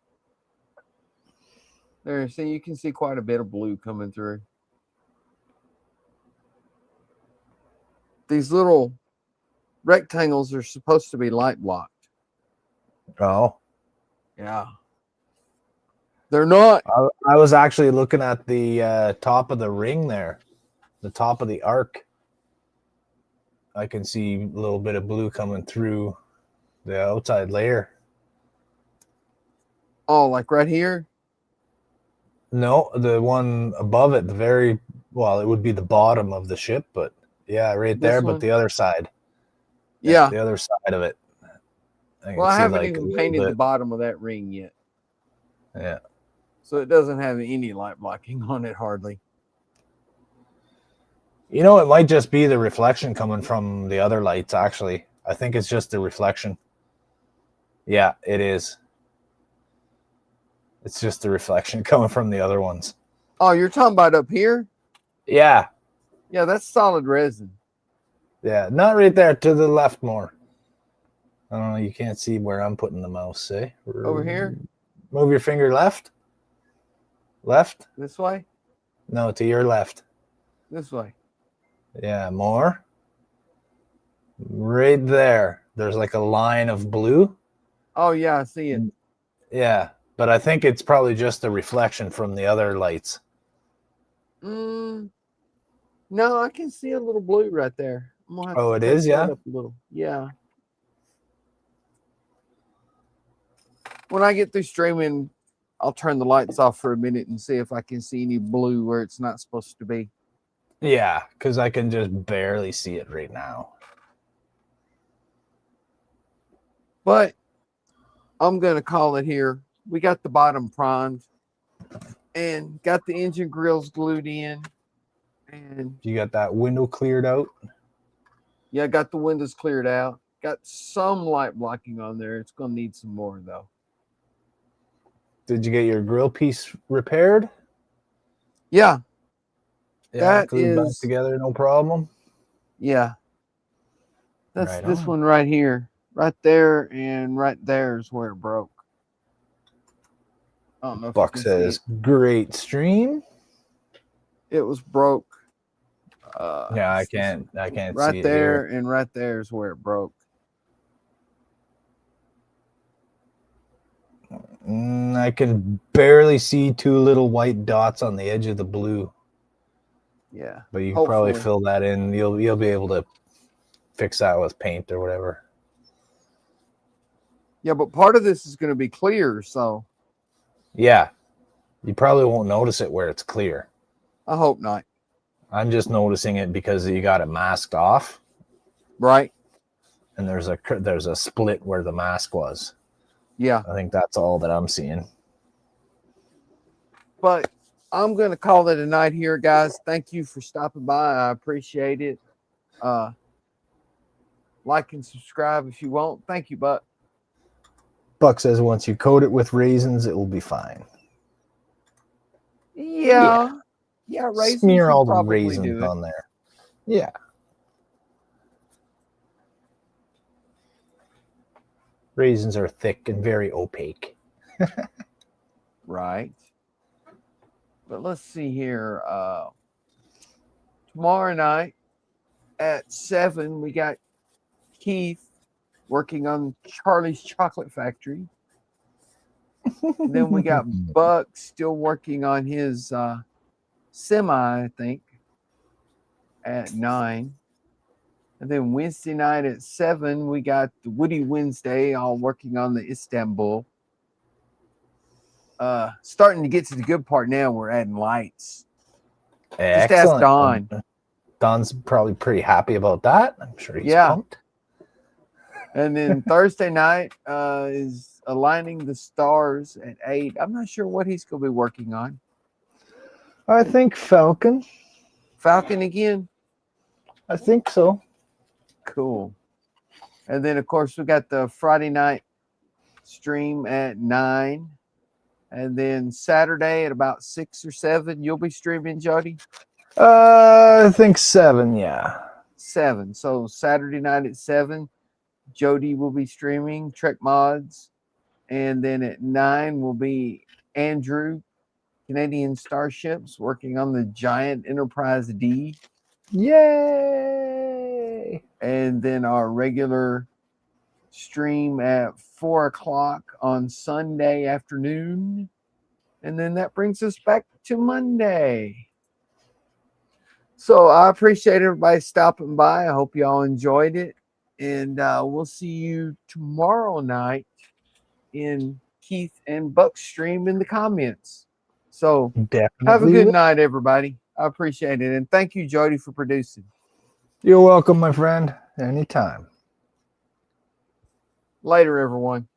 There, see, you can see quite a bit of blue coming through. These little rectangles are supposed to be light blocked. Oh, Yeah. They're not. I was actually looking at the top of the ring there, the top of the arc. I can see a little bit of blue coming through the outside layer. Oh, like right here? No, the one above it, it would be the bottom of the ship, but yeah, right This there, one? but the other side. Yeah. The other side of it. Well, I haven't even a painted little the bit. bottom of that ring yet. Yeah. So it doesn't have any light blocking on it hardly. You know, it might just be the reflection coming from the other lights, actually. I think it's just the reflection. Yeah, it is. It's just the reflection coming from the other ones. Oh, you're talking about up here? Yeah. Yeah, that's solid resin. Yeah, not right there, to the left more. I don't know, you can't see where I'm putting the mouse, eh? Over here? Move your finger left. Left? This way? No, to your left. This way. Yeah, more. Right there. There's like a line of blue. Oh, yeah, I see it. Yeah, but I think it's probably just a reflection from the other lights. No, I can see a little blue right there. I'm gonna have Oh, to it touch is, that yeah? up a little. Yeah. When I get through streaming, I'll turn the lights off for a minute and see if I can see any blue where it's not supposed to be. Yeah, because I can just barely see it right now. But I'm going to call it here. We got the bottom primed and got the engine grills glued in. And You got that window cleared out? yeah, got the windows cleared out. Got some light blocking on there. It's going to need some more, though. Did you get your grill piece repaired? Yeah. Yeah, That glued back is together, no problem. Yeah. That's Right this on. one right here. Right there and right there is where it broke. I don't know if Buck you can see says, great stream. it was broke. Yeah, I it's this can't one. see Right it there here. and right there is where it broke. I can barely see two little white dots on the edge of the blue. Yeah. But you can probably Hopefully. fill that in. You'll be able to fix that with paint or whatever. Yeah, but part of this is going to be clear, so Yeah. You probably won't notice it where it's clear. I hope not. I'm just noticing it because you got it masked off. Right? And there's a split where the mask was. Yeah. I think that's all that I'm seeing. But I'm going to call it a night here, guys. Thank you for stopping by. I appreciate it. Like and subscribe if you want. Thank you, Buck. Buck says once you coat it with raisins, it will be fine. Yeah. Yeah, raisins Smear will all the probably raisins do it. on there. Yeah. Raisins are thick and very opaque. Right. But let's see here. Tomorrow night at 7, we got Keith working on Charlie's Chocolate Factory. And then we got Buck still working on his semi, I think, at 9. And then Wednesday night at 7, we got the Woody Wednesday, all working on the Istanbul. Starting to get to the good part now. We're adding lights. Excellent. Just ask Don. Don's probably pretty happy about that. I'm sure he's pumped. And then Thursday night is aligning the stars at 8. I'm not sure what he's going to be working on. I think Falcon. Falcon again? I think so. Cool. And then, of course, we got the Friday night stream at 9. And then Saturday at about 6 or 7, you'll be streaming, Jody? I think 7, yeah. 7. So Saturday night at 7, Jody will be streaming Trekmods. And then at 9 will be Andrew Canadian Starships working on the giant Enterprise D. Yay! And then our regular stream at 4 o'clock on Sunday afternoon. And then that brings us back to Monday. So I appreciate everybody stopping by. I hope y'all enjoyed it. And we'll see you tomorrow night in Keith and Buck's stream in the comments. So Definitely. have a good night, everybody. I appreciate it. And thank you, Jody, for producing. You're welcome, my friend. Anytime. Later, everyone.